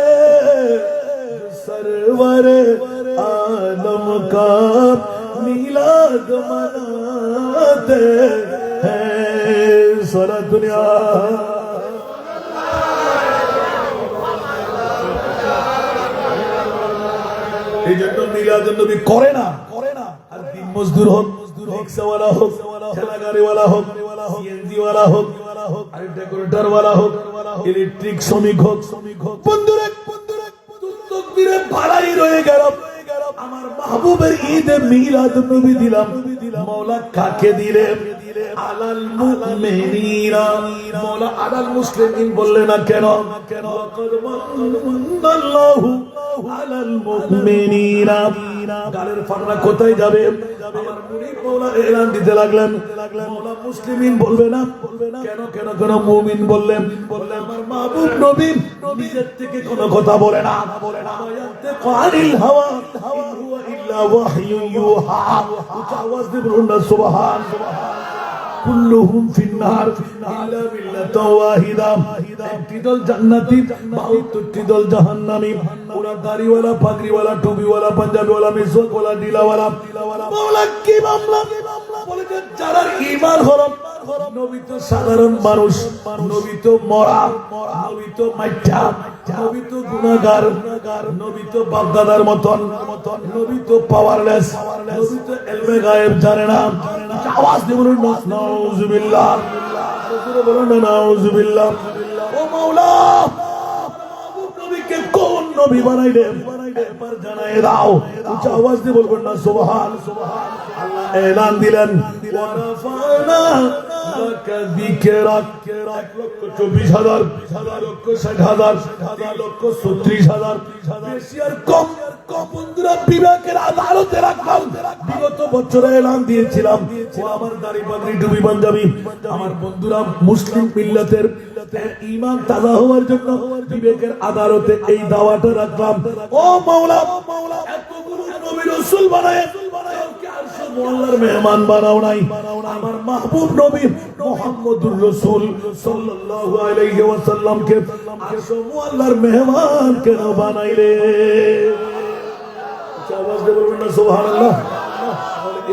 सरवर आलम का मिलाद मनाते हैं। सारा दुनिया এই জন্য মিলাদুন নবী করে না, আর দিন মজদুর হোক, রিক্সাওয়ালা হোক, ঠেলাগাড়িওয়ালা হোক, সিএনজিওয়ালা হোক, আর ডেকোরেটরওয়ালা হোক, ইলেকট্রিক শ্রমিক হোক, বন্ধুরা তকবীরে ভাড়াই রয়ে গেল। আমার মাহবুবের ঈদে মিলাদুন নবী দিলাম, মাওলা কাকে দিলেন? আলাল মুমিনিনা। মাওলা আলাল মুসলিমিন বললে না কেন? লাকাদ মান্নাল্লাহু আলাল মুমিনিনা। গালের ফাড়া কোথায় যাবে? আমার মুরিদ মাওলা এলান দিতে লাগলেন, মাওলা মুসলিমিন বলবে না কেন? কেন কেন মুমিন বললেন? বললেন আমার মাহবুব নবী নিজের থেকে কোনো কথা বলে না, ইয়ানতিকু আনিল হাওয়া ইন হুয়া ইল্লা ওয়াহয়ুন ইউহা। উচ্চ আওয়াজ দিয়ে বলুন না সুবহান। কুল্লুহুম ফিন্নার ইল্লা বিল্লাতাও ওয়াহিদা। একটি দল জান্নাতি, ৭২টি দল জাহান্নামী। ওরা দাড়িওয়ালা, পাগড়িওয়ালা, টুপিওয়ালা, পাঞ্জাবিওয়ালা, মিসওয়াকওয়ালা, ডিলাওয়ালা। মাওলা কি মামলা? বলে যে যারা ঈমান হলো, নবী তো সাধারণ মানুষ, নবী তো মরা, নবী তো মাইঠা, নবী তো গুনাহগার, নবী তো বাপদাদার মতন, নবী তো পাওয়ারলেস, নবী তো ইলমে গায়েব জানে না। আওয়াজ দিয়ে বলুন নাউজুবিল্লাহ, বলুন না নাউজুবিল্লাহ। ও মাওলা, নবীকে কোন নবী বানাইলেন? একবার জানায় দাও। উচ্চ আওয়াজ দিয়ে বলবেন না সুবহান। আল্লাহ এলান দিলেন, ওয়া রাফানা লাকা যিকরাক। ১,২৪,০০০, ১,৬০,০০০, ৩,৩৬,০০০, বেশি আর কম? বন্ধুরা, বিবেকের আদালতে রাখলাম। বিগত বছরে এলান দিয়েছিলাম, ও আমার দাড়ি পাগড়ি টুপি পাঞ্জাবি আমার বন্ধুরা মুসলিম মিল্লাতের ঈমান তাজা হওয়ার জন্য বিবেকের আদালতে এই দাওয়াটা রাখলাম। ও মাওলা, এতগুলো নবী রাসূল বানায় আল্লাহর মেহমান বানাও নাই? আমার মাহবুব নবী মুহাম্মদুর রাসূল সাল্লাল্লাহু আলাইহি ওয়াসাল্লামকে আল্লাহর মেহমান কেন বানাইলে? আওয়াজ দিয়ে বলবেন না সুবহানাল্লাহ।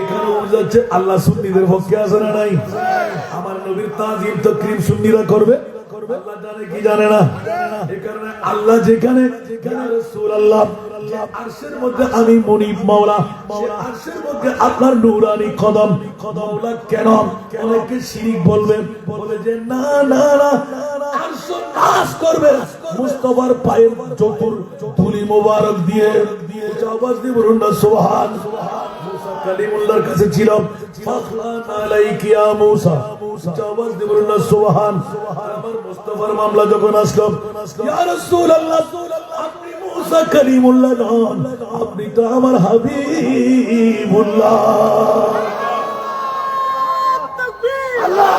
এখানে বুঝাচ্ছে আল্লাহ সুন্নিদের পক্ষে আছে না নাই? আমার নবীর তাজিম তাকরীম সুন্নিরা করবে, আল্লাহ জানে কি জানে না? এই কারণে আল্লাহ যেখানে রাসূলুল্লাহ আরশের মধ্যে আমি মুনিব মাওলা, আরশের মধ্যে আপনার নূরানি কদম। মাওলা কেন? অনেকে শিরিক বলবে, বলে যে না না না, আরশ নাশ করবে মুস্তাফার পায়ের চতুর ধুলি মোবারক দিয়ে। আওয়াজ দিয়ে বলুন না সুবহান। মুসা কালিমুল্লাহর কাছে ছিল, ফাখলান আলাইকা ইয়া মুসা। আওয়াজ দিয়ে বলুন না সুবহান। আমার মুস্তাফার মামলা যখন আসলো, ইয়া রাসূলুল্লাহ, আপনি মুসা কালিমুল্লাহ নন, আপনি তো আমার হাবিবুল্লাহ। তাকবীর, আল্লাহ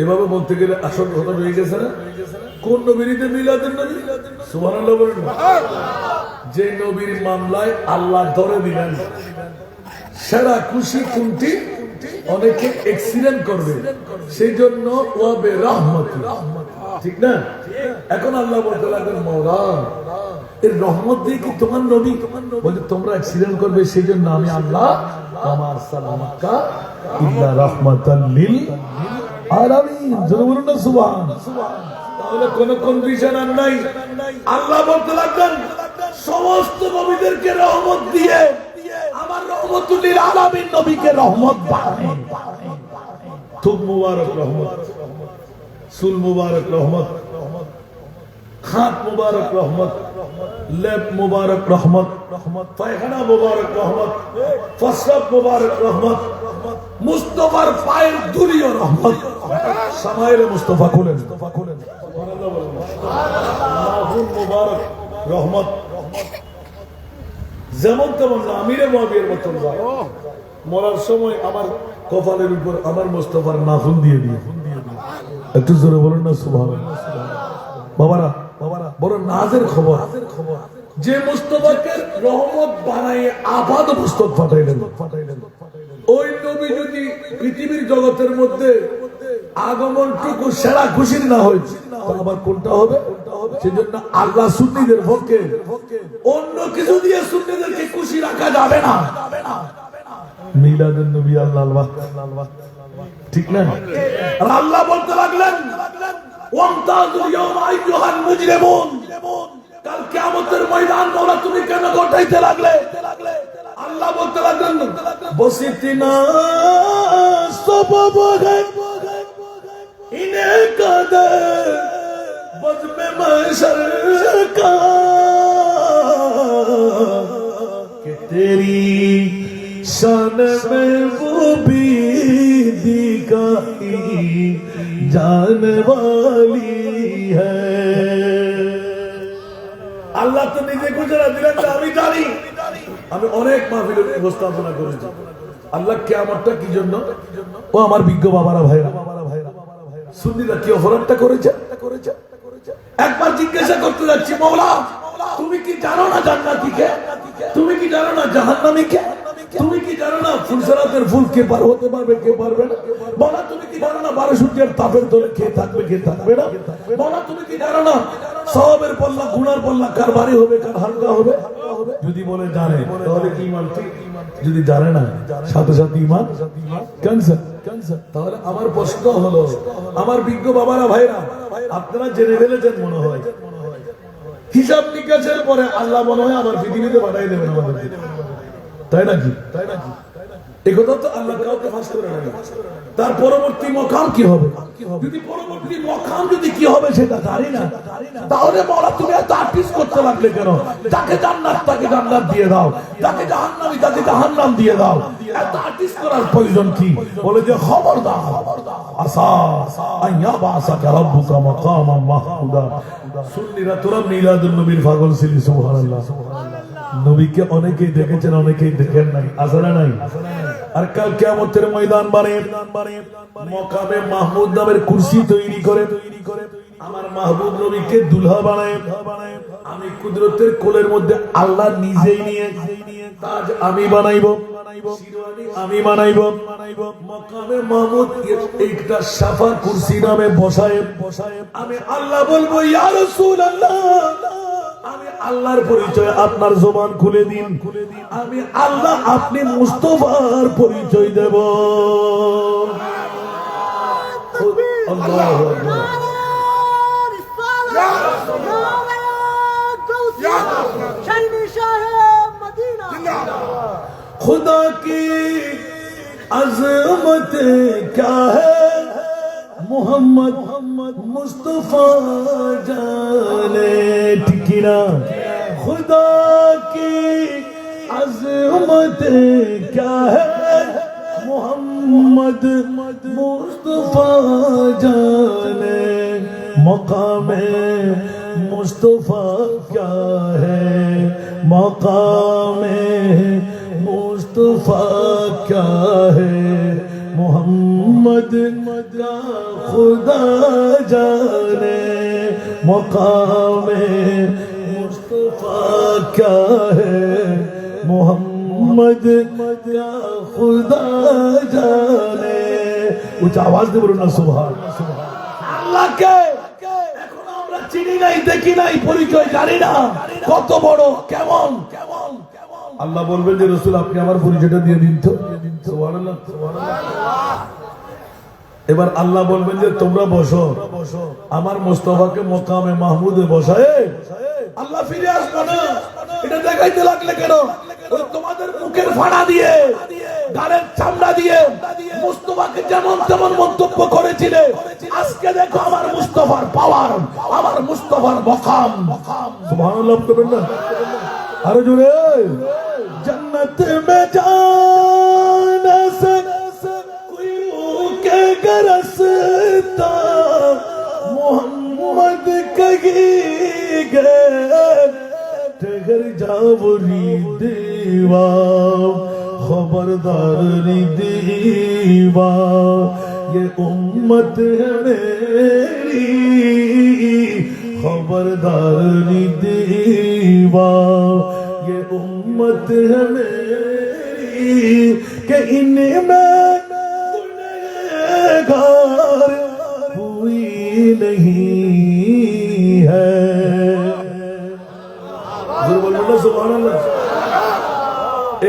এভাবে বলতে গেলে আসল কথা রয়ে গেছে না? কোন নবীতে মিলাদের নবী? সুবহানাল্লাহ বলেন না। যে নবীর মামলায় আল্লাহ ধরে দিলেন সেরা খুশি কোনটি? অনেকে অ্যাক্সিডেন্ট করবে, সেই জন্য ওয়াবে রহমতি, ঠিক না? এখন আল্লাহ বলতে লাগলেন মওলা এর রহমত দিয়ে কি তোমার নবী বলে তোমরা অ্যাক্সিডেন্ট করবে, সেই জন্য আমি আল্লাহ আমার সালামাকা ইল্লা রাহমাতাল লিল আলামিন। জোরে বলুন না সুবহান। তাহলে কোন কন্ডিশন আর নাই। আল্লাহ বলতে লাগলেন সমস্ত নবীদেরকে রহমত দিয়ে আমার রহমতুল লিল আলামিন নবীকে রহমত বানাই। থুব মুবারক রহমত, সুল মুবারক রহমত, খাত মুবারক রহমত, লেপ মুবারক রহমত, পায়খানা মুবারক রহমত, ফসরাব মুবারক রহমত, মুস্তাফার পায়ের ধুলিও রহমত। সামাইলে মুস্তাফা খুলেন, মাহফুজ মুবারক রহমত। যেমন তেমন না, আমিরে মুআবিয়ার মতন যায়। মরার সময় আমার কপালের উপর আমার মুস্তাফার নাখুন দিয়ে দিয়ে। একটু জোরে বলুন না সুবহানাল্লাহ। বাবারা বড় নাজের খবর, যে মুস্তাফাকে রহমত বানাইয়ে আবাদ মুস্তাফা ফাটাইলেন। ওই নবী যদি পৃথিবীর জগতের মধ্যে আগমনটুকু সেরা খুশির না হয়, আবার কোনটা হবে? সেজন্য আল্লাহ সুন্নিদের পক্ষে অন্য কিছু দিয়ে সুন্নিদেরকে খুশি রাখা যাবে না। মিলাদুন নবী আল্লাহ, ঠিক না? আর আল্লাহ বলতে লাগলেন ওয়ামতাজুল ইয়াওমা আইয়ুহাল মুজরিমুন, কাল কিয়ামতের ময়দান মওলা তুমি কেন ঘটাইতে লাগলে? আল্লাহ বলতে লাগলেন বসিতিনা সবাব है इन्हें कदर बज़्म महशर का कि तेरी शान में वो भी दिखाई जाने वाली है। আল্লাহ তো নিজে গুজরা দিলেন যে আমি জানি। আমি অনেক মাহফিলের উপস্থাপনা করেছি আল্লাহ কিয়ামতটা কি জন্য। ও আমার বিজ্ঞ বাবারা ভাইরা, সুন্নিরা কি অপরাধটা করেছে? একবার জিজ্ঞাসা করতে যাচ্ছি মওলা তুমি কি জানো না জান্নাতীকে? তুমি কি জানো না জাহান্নামীকে? তুমি কি জানো না ফুলসরাতের ফুল কে পার হতে পারবে কে পারবে না? বলা তুমি কি জানো না 12 সূর্যের তাপের তলে কে থাকবে কে থাকবে না? বলা তুমি কি জানো না সওয়াবের পাল্লা গুনার পাল্লা কার ভারী হবে কার হালকা হবে? যদি বলে জানে তাহলে ঈমান ঠিক, যদি জানে না সাথে সাথে ঈমান ক্যান্সার। তাহলে আমার প্রশ্ন হলো আমার বিজ্ঞ বাবারা ভাইরা, আপনারা জেনে ফেলেছেন মনে হয়, হিসাব নিকাশের পরে আল্লাহ মনে হয় আমার পৃথিবীতে পাঠাই দেবেন আমাদের, তাই নাকি? এই কথা তো আল্লাহ কাউকে ফাঁস করে না। তার পরবর্তী মকাম কি হবে? যদি পরবর্তী মকাম যদি কি হবে সেটা জানি না, তাহলে মওলা তুমি এত আর্টিস্ট করতে লাগলে কেন? যাকে জান্নাত তাকে জান্নাত দিয়ে দাও, যাকে জাহান্নামী তাকে জাহান্নাম দিয়ে দাও। এত আর্টিস্ট করার প্রয়োজন কি? বলে যে খবরদার আসা আইয়া বাসাকা রাব্বুকা মাকামান মাহমুদা। সুন্নিরা তোরা মিলাদুন নবীর পাগল ছিলি। সুবহানাল্লাহ। নবীকে অনেকেই দেখেছেন অনেকেই দেখেন নাই, আছে না নাই? আর কাল কিয়ামতের ময়দান বানিয়ে মকামে মাহমুদ নামের কুরসি তৈরি করে আমার মাহবুব নবীকে দুলহা বানায়। আমি কুদরতের কোলের মধ্যে আল্লাহ নিজেই নিয়ে তাজ আমি বানাইবো, শিরওয়ানি আমি বানাইবো। মকামে মাহমুদ একটা সাফা কুরসি নামে বসায় আমি আল্লাহ বলবো ইয়া রাসূলুল্লাহ, আমি আল্লাহর পরিচয় আপনার জবান খুলে দিন, আমি আল্লাহ আপনি মুস্তাফার পরিচয় দেব। আল্লাহু আকবার। खुदा की अज़मत क्या है मोहम्मद मुस्तफा जाने ठिकिना। खुदा की अज़मत क्या है मोहम्मद मुस्तफा जाने। मकाम मुस्तफा क्या है मकाम मुस्तफा क्या है मोहम्मद मोहम्मद का खुदा जाने मकाम मुस्तफा क्या है मोहम्मद का खुदा जाने उच्च आवाज दे बोलুন না সুবহান আল্লাহকে এখন আমরা চিনি নাই দেখি নাই পরিচয় জানি না কত বড় কেমন আল্লাহ বলবেন যে রাসূল আপনি আমার পরিচয়টা দিয়ে দিন তো সুবহানাল্লাহ সুবহানাল্লাহ এবার আল্লাহ বলবেন যে তোমরা বসো আমার মুস্তাফাকে মকামে মাহমুদে বসায় আল্লাহ ফিরে আসবে না এটা দেখাইতে লাগলে কেন ওই তোমাদের মুখের ফাড়া দিয়ে গালের চামড়া দিয়ে মুস্তাফাকে যেমন তেমন মন্তব্য করেছিলে আজকে দেখো আমার মুস্তাফার পাওয়ার আমার মুস্তাফার মকাম সুবহানাল্লাহ করবেন না আরো জোরে जन्नत में जाने से कोई रोके गरसता मोहम्मद कहेंगे ठहर जाओ री दीवा खबरदार री दीवा ये उम्मत है मेरी खबरदार री दीवा ये उम्मत है मेरी कि इनमें गुनहगार कोई नहीं है सुबहानाल्लाह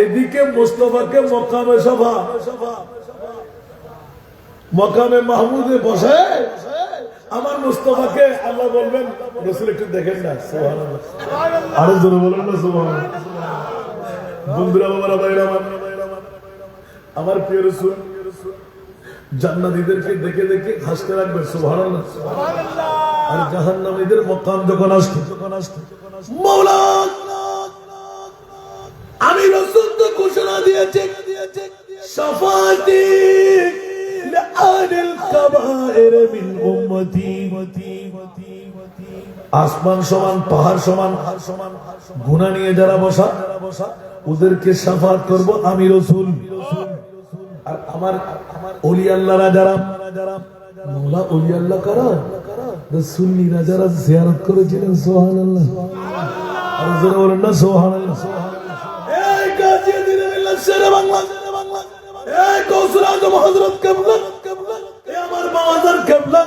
এদিকে মুস্তাফাকে মকামে সভা মকামে মাহমুদে বসে আমার মুস্তাফাকে আল্লাহ বলবেন রাসূল একটু দেখেন না সুবহানাল্লাহ আরো জোরে বলেন না সুবহানাল্লাহ বন্ধুরা বাবারা ভাইরা আমার প্রিয় রাসূল জান্নাতীদেরকে দেখে দেখে হাসতে রাখবেন সুবহানাল্লাহ সুবহানাল্লাহ আর জাহান্নামীদের মকাম যখন আসবে মাওলা আমি রাসূল তো ঘোষণা দিয়েছি শাফাতি লিআনিল কাবায়ের মিন উম্মতি আসমান সমান পাহাড় সমান গুনাহ নিয়ে যারা বসা ওদেরকে শাফাত করব আমি রাসূল আর আমার ওলি আল্লাহরা যারা মাওলা ওলি আল্লাহ কারা রাসূলরা যারা জিয়ারত করেছিলেন সুবহানাল্লাহ আর যারা বলেন না সুবহানাল্লাহ এই গাজী দিনাল্লাহ শেরে বাংলা এই কৌসর আজম হযরত কিবলা এই আমার বাবাজান কিবলা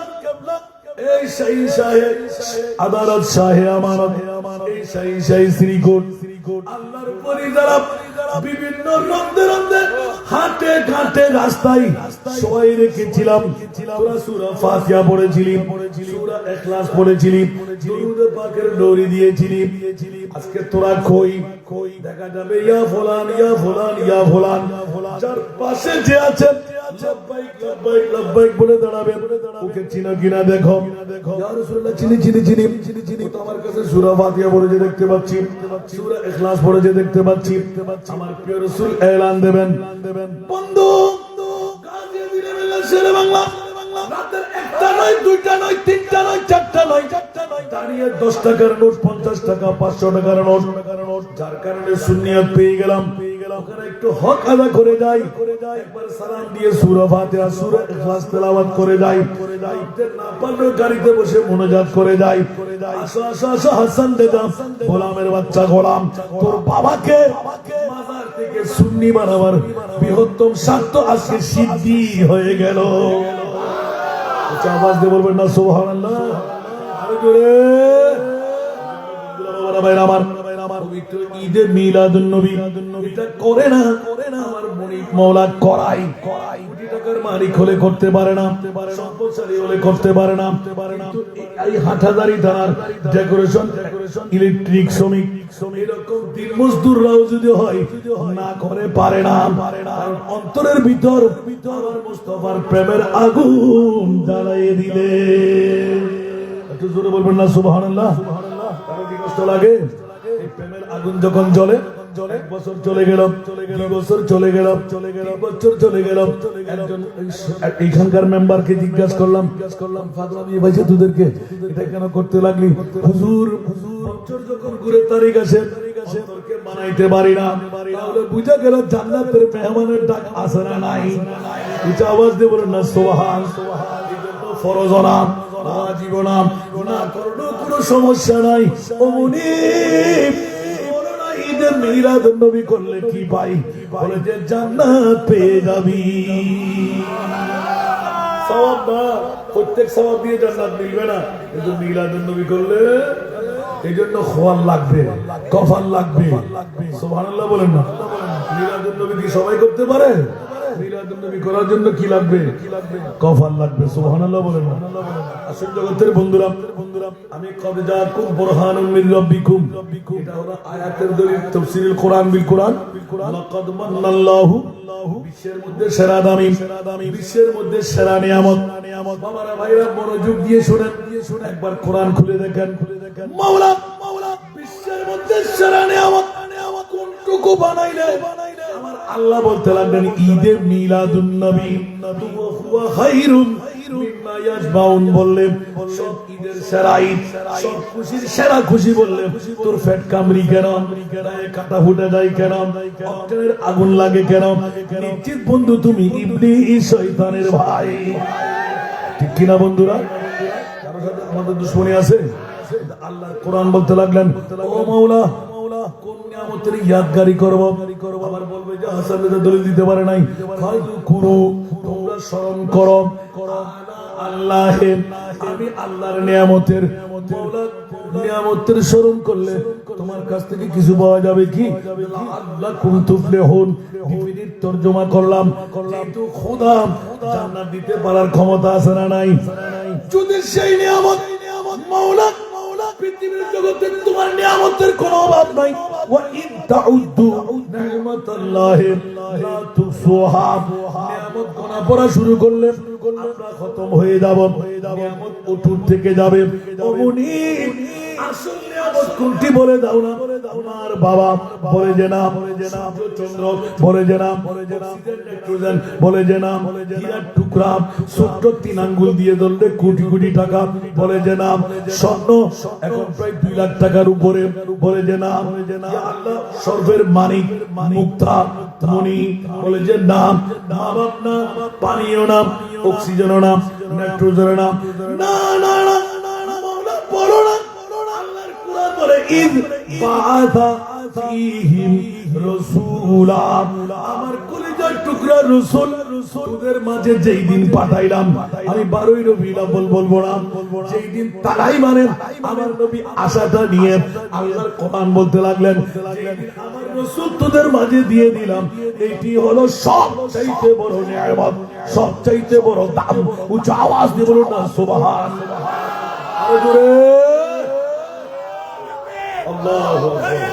এই শাহী শাহে আদালত শাহে আমানত এই শাহী শাহী শ্রীকোট আল্লাহর পরি যারা বিভিন্ন রন্দে রন্দে হাটে ঘাটে রাস্তায় সবাই রেখেছিলাম তোরা সূরা ফাতিহা পড়েছিলি সূরা ইখলাস পড়েছিলি দরুদ পাকের দৌড়ি দিয়েছিলি আজকে তোরা কই দেখা যাবে ইয়া ফুলান ইয়া ফুলান ইয়া ফুলান যার পাশে যে আছে লব্বাইক লব্বাইক লব্বাইক বলে দাঁড়াবে ওকে চিনা কিনা দেখো ইয়া রাসূলুল্লাহ চিনি তো আমার কাছে সূরা ফাতিহা পড়ে দেখতে পাচ্ছি সূরা ইখলাস পড়ে দেখতে পাচ্ছি আমার প্রিয় রাসূল এলান দেবেন বন্ধু গাজী দিনাল্লাহ শেরে বাংলা রাতের একটা নয় দুইটা নয় তিনটা নয় চারটা নয় দাঁড়িয়ে 10 টাকার নোট 50 টাকা 500 টাকার নোট যার কারণে সুন্নিয়ত পেয়ে গেলাম ওখানে একটু হক আদা করে যাই একবার সালাম দিয়ে সূরা ফাতিহা সূরা ইখলাস তেলাওয়াত করে যাই না পারলে গাড়িতে বসে মুনাজাত করে যাই আসো হাসান দাদা গোলামের বাচ্চা গোলাম তোর বাবাকে মাজার থেকে সুন্নি বানাবার বৃহত্তম স্বার্থ আজকে সিদ্ধি হয়ে গেল আওয়াজ দিয়ে বলবেন না সুবহানাল্লাহ আরো জোরে বাবারা ভাইরা আমার পবিত্র ঈদে মিলাদুন নবী এটা করে না আমার মনিক মাওলা করাই কোটি টাকার মালিক হলে করতে পারে না সম্পদশালী হলে করতে পারে না এই হাটাদারি থানার ডেকোরেশন ইলেকট্রিক শ্রমিক এরকম দিন মজদুররাও যদি হয় না করে পারে না কারণ অন্তরের ভিতর আমার মুস্তাফার প্রেমের আগুন জ্বালিয়ে দিলে একটু জোরে বলবেন না সুবহানাল্লাহ কারো কি কষ্ট লাগে প্রেমের আগুন যখন জ্বলে এক বছর চলে গেল 2 বছর চলে গেল 3 বছর চলে গেল একজন এইখানকার মেম্বারকে জিজ্ঞাসা করলাম ফাদলামি ভাইছে তোদেরকে এটা কেন করতে লাগলি হুজুর বছর যখন ঘুরে তারিখ আসে অন্তরকে মানাইতে পারি না, তাহলে বুঝা গেল জান্নাতের মেহমানের ডাক আসে না নাই? উচ্চ আওয়াজ দিয়ে বলেন না সুবহান। এই জন্য ফরজ না, ওয়াজিব না, না করলেও কোনো সমস্যা নাই। ও মুনিব, বলো না ঈদে মিলাদুন নবী করলে কি পাই? বলে যে জান্নাত পেয়ে যাবি। সওয়াব না, প্রত্যেক সওয়াব দিয়ে জান্নাত মিলবে না, কিন্তু মিলাদুন নবী করলে এই জন্য খোয়াল লাগবে, কফাল লাগবে। সুবহানাল্লাহ বলেন না। মিলাদুন নবী কি সবাই করতে পারে? মিলাদুন নবী করার জন্য কি লাগবে? কফাল লাগবে। সুবহানাল্লাহ বলেন না। আসল জগতের বন্ধুরা, আমি কদ জাআকুম বুরহানুম মির রাব্বিকুম, এটা হলো আয়াতের দলিল, তাফসীরুল কোরআন বিল কোরআন। লাকাদ মান্নাল্লাহু, বিশ্বের মধ্যে সেরা দামি, বিশ্বের মধ্যে সেরা নিয়ামত। বাবারা ভাইরা মনোযোগ দিয়ে শুনেন, একবার কোরআন খুলে দেখেন। মাওলা বিশ্বের মধ্যে সেরা নিয়ামত কোনটুকু বানাইলে? আমার আল্লাহ বলতে লাগলেন ঈদে মিলাদুন নবী ওয়া খায়রুম মিম্মা ইয়াজমাউন, বললেন সব ঈদের সেরা ঈদ, সব খুশির সেরা খুশি। বললেন তোর পেট কামড়ি কেন? গায়ে কাটা ফুটে যায় কেন? অন্তরের আগুন লাগে কেন? নিশ্চিত বন্ধু তুমি ইবলিস শয়তানের ভাই। ঠিক কিনা বন্ধুরা? কারোর সাথে আমাদের দুশমনি আছে? আল্লাহর কোরআন বলতে লাগলেন ও মাওলা কোন নিয়ামতের ইয়াদগারি করব? আবার বলবে যে হাসান রাজা দলিল দিতে পারে নাই। ফাযকুরু, তোমরা স্মরণ করো আল্লাহ, আমি আল্লাহর নিয়ামতের, মাওলা নিয়ামতের স্মরণ করলে তোমার কাছ থেকে কিছু পাওয়া যাবে কি? লাআল্লাকুম তুফলিহুন। বিপরীত তরজমা করলাম, কিন্তু খোদা জান্নাত দিতে পারার ক্ষমতা আছে না নাই? যদি সেই নিয়ামত মাওলা পৃথিবীর জগতে তোমার নিয়ামতের কোনো অভাব নাই। ওয়া ইন তাউদ্দু নি'মাতাল্লাহি লা তুহসুহা, নিয়ামত গোনা পড়া শুরু করলে আমরা খতম হয়ে যাব, নিয়ামত অটুট থেকে যাবে। ও মুনিব, আসল নিয়ামত কোনটি বলে দাও না? আমার বাবা বলে যে নাম, চন্দ্র বলে যে নাম, নাইট্রোজেন বলে যে নাম, হীরার টুকরা ছোট্ট 3 আঙ্গুল দিয়ে ধরলে কোটি কোটি টাকা বলে যে নাম, স্বর্ণ এখন প্রায় 2 লাখ টাকার উপরে বলে যে নাম, আল্লাহ সর্বের মানিক মুক্তা মনি বলে যে নাম। মা বাপ না, পানিও নাম, অক্সিজেনও নাম, নাইট্রোজেনও নাম, না না না মাওলা বলো না। আল্লাহর কুরআন বলে ইদ বাআসা ফীহিম রাসূলা, আমার কলিজার টুকরা রাসূল ওদের মাঝে যেই দিন পাঠাইলাম আমি 12ই রবিউল আউয়াল বলবো না, যেই দিন তারাই মানে আমার নবী আশাটা নিয়ে আল্লাহর কোরআন বলতে লাগলেন যেই দিন আমার রাসূল তোদের মাঝে দিয়ে দিলাম, এইটি হলো সবচাইতে বড় নিয়ামত, সবচাইতে বড় দাম। উচ্চ আওয়াজ দিয়ে বলুন না সুবহানাল্লাহ। আরে জোরে আল্লাহু আকবার।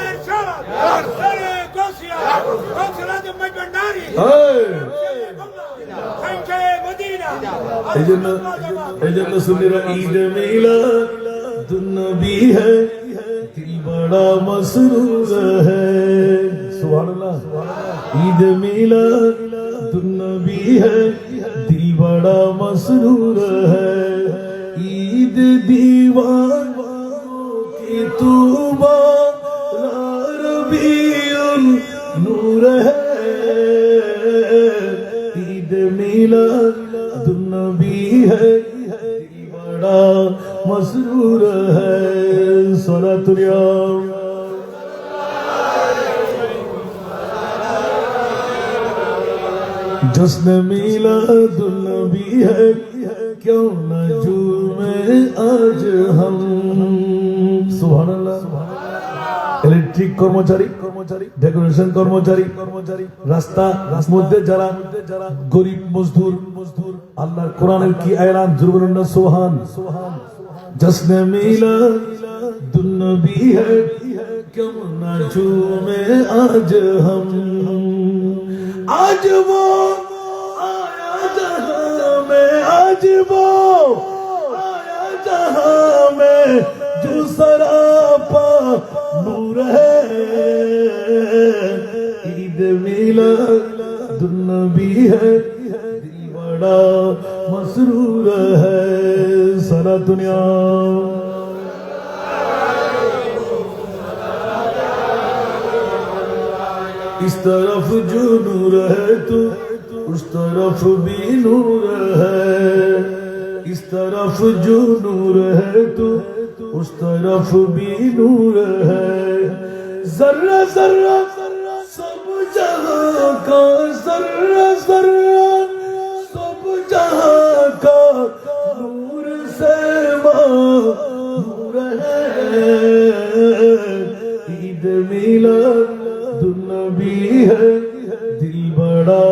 এই জন্য সুন্নিরা ঈদ মিলাদুন নবী হ্যায় দিল বড়া মসরুর হ্যায়। সুবহানাল্লাহ। ঈদ মিলাদুন নবী হ্যায় দিল বড়া মসরুর হ্যায়, ঈদ दीवानों की तूबा रबीउन नूर है, ईद मिलादुन नबी है बड़ा मसरूर है। सलातुल यौम जश्न मिलादुन नबी है, क्यों न झूमे आज हम। सुबहानाल्लाह। ইলেকট্রিক কর্মচারী, ডেকোরেশন কর্মচারী, রাস্তা মধ্যে যারা গরিব মজদুর, আল্লাহর কোরআনের কি এলান, জুরবুন না সুবহান। জশ্ন মিলাদুন নবী है, क्यों न झूमे आज हम, आज वो आया जहां में, आज वो आया जहां में जो सरापा नूर है, ईद मिलादुन नबी है दिल बड़ा मसरूर है। सारा दुनिया इस तरफ जो नूर है तो उस तरफ भी नूर है, इस तरफ जो नूर है तो उस तरफ भी नूर है। जर्रा जर्रा सब जहां का, जर्रा जर्रा सब जहां का नूर से मामूर है। ईद मिलाद नबी है, दिल बड़ा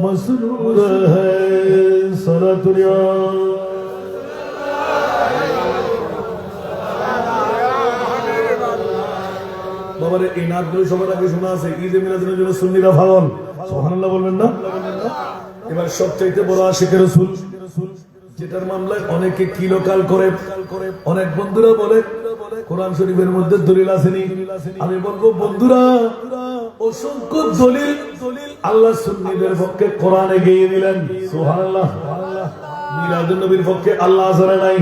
मसरूर है। सलातुल्लाह বাবারে এই নাতগুলো সবার আগে শোনা আছে। ঈদে মিলাদের জন্য সুন্নিরা পাগল, সুবহানাল্লাহ বলবেন না? এবার সবচাইতে বড় আশিকের রাসূল, যেটার মামলায় অনেকে কিলোকাল করে, অনেক বন্ধুরা বলে কোরআন শরীফের মধ্যে দলিল আসেনি। আমি বলবো বন্ধুরা, অসংখ্য দলিল আল্লাহ সুন্নিদের পক্ষে কোরআনে গিয়ে দিলেন। সুবহানাল্লাহ। মিলাদুন নবীর পক্ষে আল্লাহ আছে না নাই?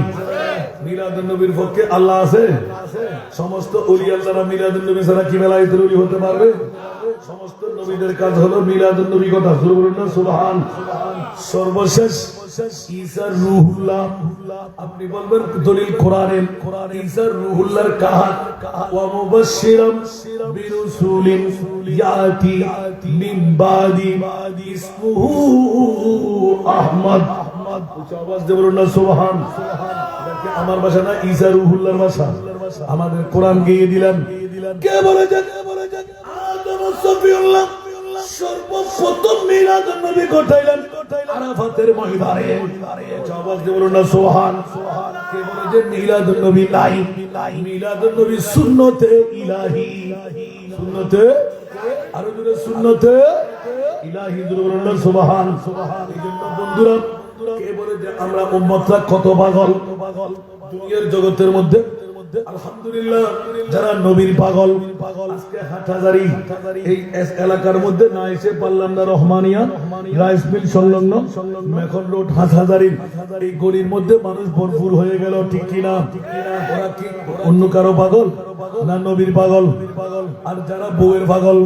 মিলাদুন নবীর পক্ষে আল্লাহ আছে। সমস্ত ওলি আল্লাহরা মিলাদুন নবী ছাড়া কি বেলায়েতের ওলি হতে পারবে? সমস্ত নবীদের কাজ হলো মিলাদুন নবী কথা। শুরু করুন না সুবহান। সর্বশেষ ঈসা রূহুল্লাহ, আপনি বলবেন দলিল কোরআনের, ঈসা রূহুল্লাহর কাহাত ওয়া মুবাশশিরাম বিরাসূলিন ইয়াতি মিন বাদি ইসমুহু আহমদ। আওয়াজ দিয়ে বলুন না সুবহান। আমার ভাষা না, ঈসা রূহুল্লাহর ভাষা। আমাদের কোরআন গিয়ে দিলেন। কে বলেছেন? আদম সফিউল্লাহ সর্বপ্রথম মিলাদুন নবী ঘটাইলেন আরাফাতের ময়দানে। আওয়াজ দিয়ে বলুন না সুবহান। কে বলেছেন মিলাদুন নবী নাই? মিলাদুন নবী সুন্নতে ইলাহি, সুন্নতে, আরো জোরে সুন্নতে ইলাহি। বলুন না সুবহান। এইজন্য বন্ধুরা, কে বলে যে আমরা উম্মতরা কত পাগল দুনিয়ার জগতের মধ্যে? আলহামদুলিল্লাহ, যারা নবীর পাগল আজকে হাটহাজারী এই এলাকার মধ্যে না এসে পারলাম না। রহমানিয়া রাইস মিল সংলগ্ন মেখন রোড হাটহাজারী এই গলির মধ্যে মানুষ ভরপুর হয়ে গেল, ঠিক কিনা? ওরা কি অন্য কারো পাগল না নবীর পাগল? আর যারা বউয়ের পাগল,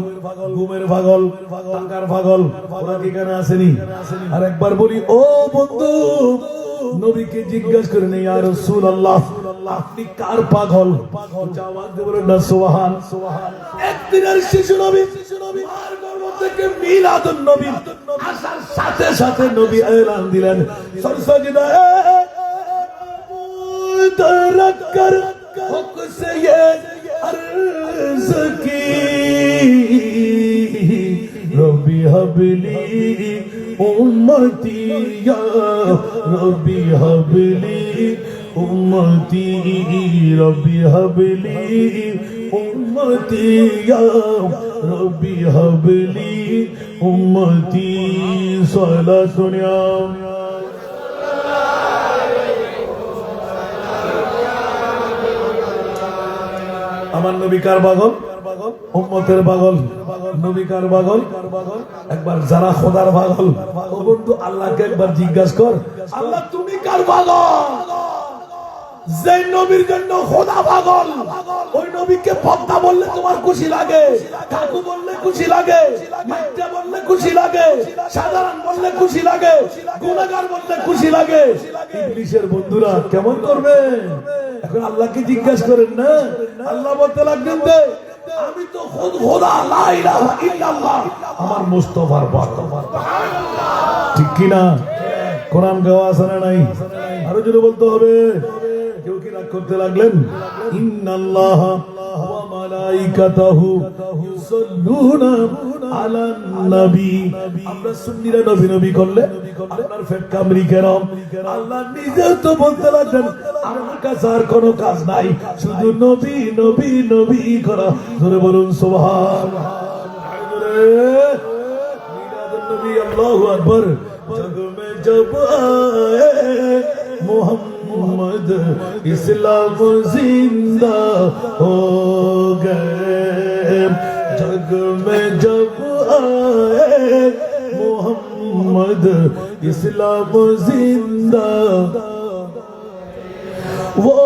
ঘুমের পাগল, টাকার পাগল, ওরা কি কেন আসেনি? আর একবার বলি, ও বন্ধু, নবীকে জিজ্ঞাসা করে নেই, ইয়া রাসূলুল্লাহ আপনি কার পাগল? আওয়াজ দিয়ে বলেন না সুবহান। একদিনের শিশু নবী মার গর্ভ থেকে মিলাদুন নবী আসার সাথে সাথে নবী এলান দিলেন, সরসজিদা তরক্কর হুক সে ইয়ে अर्ज की रब्बी हबली उम्मती या रब्बी हबली उम्मती रब्बी हबली उम्मती या रब्बी हबली उम्मती सलातुन या আমার নবী কার পাগল? উম্মতের পাগল। নবী কার পাগল? একবার যারা খোদার পাগল, ও বন্ধু আল্লাহকে একবার জিজ্ঞাসা কর, আল্লাহ তুমি কার পাগল? যে নবীর জন্য খোদা পাগল, ওই নবীকে পদ্মা বললে তোমার খুশি লাগে, কাকু বললে খুশি লাগে, মাইটা বললে খুশি লাগে, সাধারণ বললে খুশি লাগে, গুনাহগার বললে খুশি লাগে। ইবলিসের বন্ধুরা কেমন করবে? এখন আল্লাহকে জিজ্ঞাসা করেন না। আল্লাহ বলতে লাগলেন যে আমি তো খুদ খোদা, লা ইলাহা ইল্লাল্লাহ, আমার মুস্তাফার পাগল। ঠিক কি না? কোরআন গাওয়া আছে না নাই? আরো জোরে বলতে হবে। কেউ কি রাগ করতে লাগলেন? ইন্নাল্লাহা ওয়া মালাইকাতাহু ইউসাল্লুনা আলান নবী। আমরা সুন্নিরা নবী নবী করলে আপনার পেট কামড়ি কেন? আল্লাহ নিজে তো বলতে লাগলেন আমার কাছে আর কোনো কাজ নাই, শুধু নবী নবী নবী করা। জোরে বলুন সুবহান। মিলাদুন নবী, আল্লাহু আকবার। जग में जब आए मोहम्मद इस्लाम जिंदा हो गए। जग में जब आए मोहम्मद इस्लाम जिंदा, वो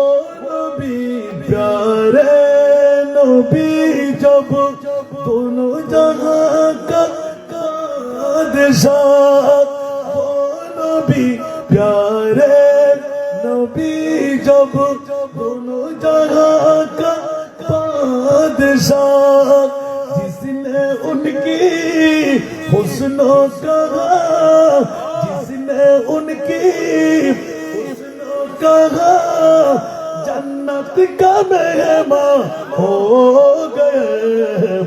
नबी प्यारे नबी जब दोनों जहां का बादशाह वो नबी प्यारे नबी जब दोनों जहां का बादशाह जिसने उनकी हुस्नो कहा जिसने उनकी हुस्नो कहा जन्नत का मेहमान हो गए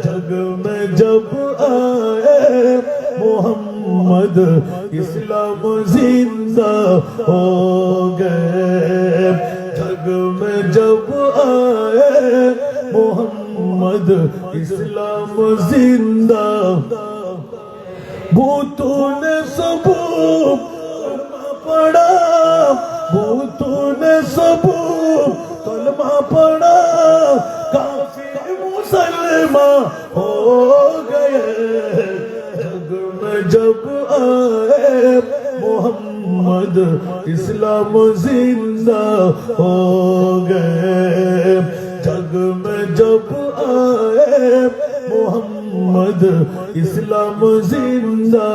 जग में जब आए मोहम्मद इस्लाम जिंदा हो गए जग में जब आए मोहम्मद इस्लाम जिंदा भूतों ने सबूत पड़ा भूतों ने सबूत कलमा पड़ा काफिर मुसलमान हो गए जग में जब आए मोहम्मद इस्लाम जिंदा हो गए जग में जब आए मोहम्मद इस्लाम जिंदा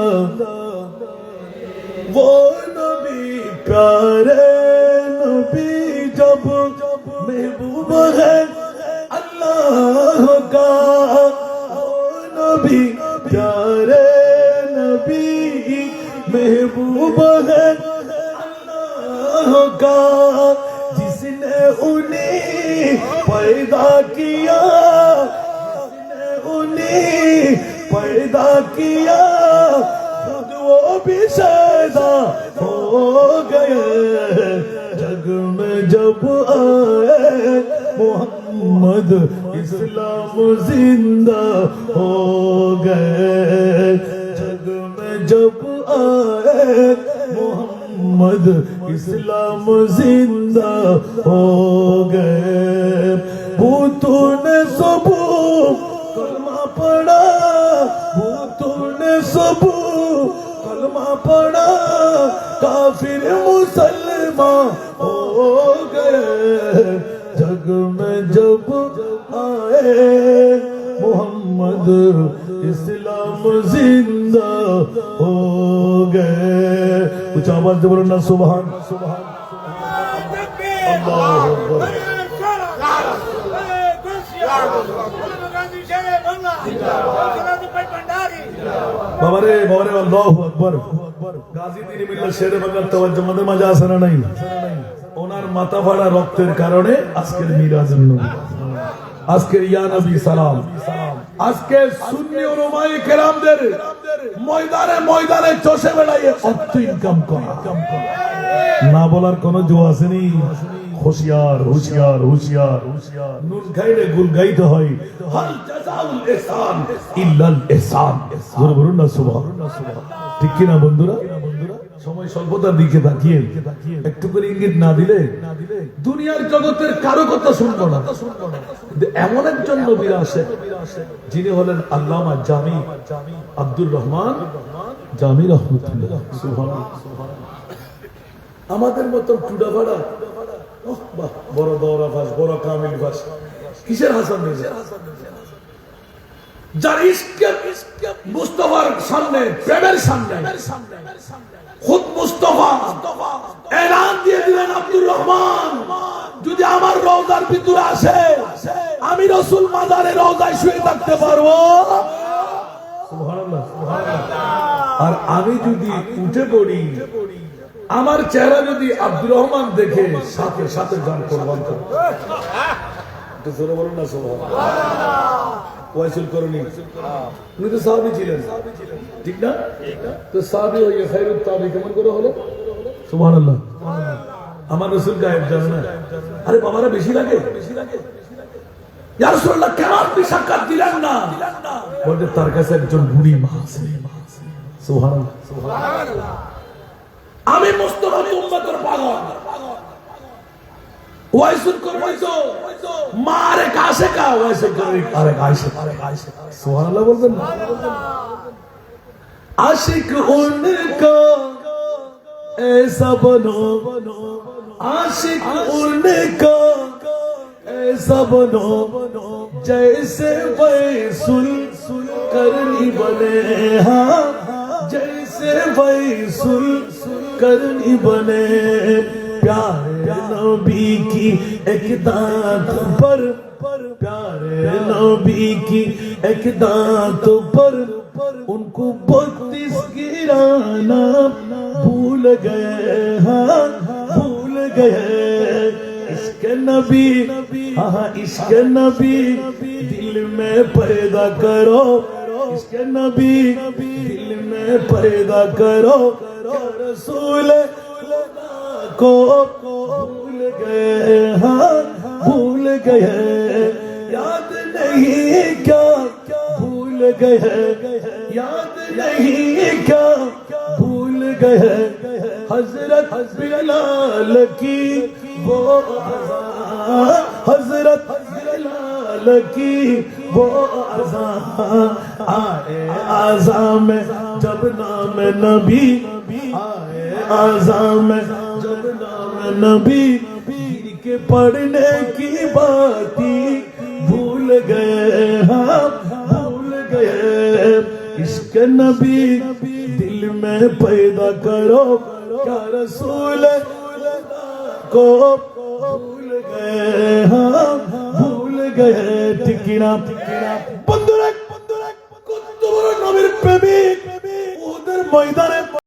वो नबी प्यारे नबी जब महबूब है अल्लाह का वो नबी प्यारे नबी महबूब है अल्लाह का जिसने उन्हें पैदा किया जिसने उन्हें पैदा किया खुद वो भी सैदा हो गए जग में जब आए मोहम्मद इस्लाम जिंदा हो गए जग में जब आए मोहम्मद इस्लाम जिंदा हो गए भूतों ने सबूत कलमा पड़ा भूतों ने सबूत कलमा पड़ा काफिर मुसलमान हो गए जग में जब आए मोहम्मद इस्लाम जिंदा हो गए कुछ आवाज दे बोलो ना सुभान सुभान अल्लाह अकबर বাবারে বাবারে আল্লাহু আকবার গাজী তিনি মিল্লা শেরে বাংলার তাওয়াজ্জুহ মধ্যে মজা আছে না নাই ওনার মাথা ফাড়া রক্তের কারণে আজকের মিরাজুন নবী আজকের ইয়া নবী সালাম আজকে সুন্নি উলামায়ে কেরামদের ময়দানে ময়দানে চষে বেড়াইয়ে অর্থ ইনকাম করা না বলার কোন জো আসেনি होशियार होशियार होशियार होशियार নুন খাইলে গুল গাইতে হয় হাল জাযাউল ইহসান ইল্লাল ইহসান জোরে বলুন না সুবহানাল্লাহ ঠিক কি না বন্ধুরা সময় স্বল্পতার দিকে তাকিয়ে একটু করে ইঙ্গিত না দিলে দুনিয়ার জগতের কারো কথা শুনবো না এমন একজন নবী আছে যিনি হলেন আল্লামা জামি আব্দুর রহমান জামি রাহমাতুল্লাহ সুবহানাল্লাহ আমাদের মতো টুডাভাড়া বড় দৌড়া ফাঁস বড় কামিল ফাঁস কিসের হাসান যার মুস্তফার সামনে প্রেমের সামনে খুদ মুস্তফা এলান দিয়ে দিলেন আব্দুর রহমান যদি আমার রওজার ভিতরে আসে আমি রাসূল মাজারে রওজায় শুয়ে থাকতে পারবো সুবহানাল্লাহ আর আমি যদি উঠে পড়ি আমার চেহারা যদি আব্দুর রহমান দেখে সাথে সাথে গান কোরবান করে তো জোরে বলুন না সুবহানাল্লাহ ওয়াইসুল করনি উনি তো সাহাবী ছিলেন ঠিক না তো সাহাবী হয়ে খায়রুত তাবি কেমন করে হলো সুবহানাল্লাহ আমার রাসূল গায়েব জানে না আরে বাবারা বেশি লাগে ইয়া রাসূলুল্লাহ কেন আপনি সাক্ষাৎ দিলেন না বলতে তার কাছে একজন বুড়ি মা আছে সুবহানাল্লাহ সুবহানাল্লাহ আমি মুস্তাফার উম্মতের পাগল ওয়াইসুল করবি তো মারে কাছে কা ওয়াইসুল করবি আরে আয়েশা সুবহানাল্লাহ বলবেন না আশিক উনকা ऐसा बनो आशिक उनका ऐसा बनो जैसे वैसुल करनी बने, हाँ जैसे वैसुल करनी बने। प्यारे नबी की एक दांत पर, प्यारे नबी की एक दांत पर उनको 32 गिराना भूल गए, हाँ भूल गए। इश्क नबी, हाँ इश्क नबी दिल में पैदा करो, इश्क नबी दिल में पैदा करो। या रसूल को भूल गए, हाँ भूल गए। याद नहीं क्या भूल गए, याद नहीं क्या भूल गए। हजरत बिलाल की वो अज़ान, हजरत बिलाल की वो अज़ान। आए आज़ान में जब नाम नबी, आए आज़ान में जब नाम नबी, गिर के पढ़ने की बाती भूल गए, हाँ भूल गए। इश्क नबी दिल में पैदा करो। क्या रसूल को भूल गए, हाँ भूल गए। टिकिना बंधुरा, কত বড় নবীর প্রেমিক, ওদের ময়দানে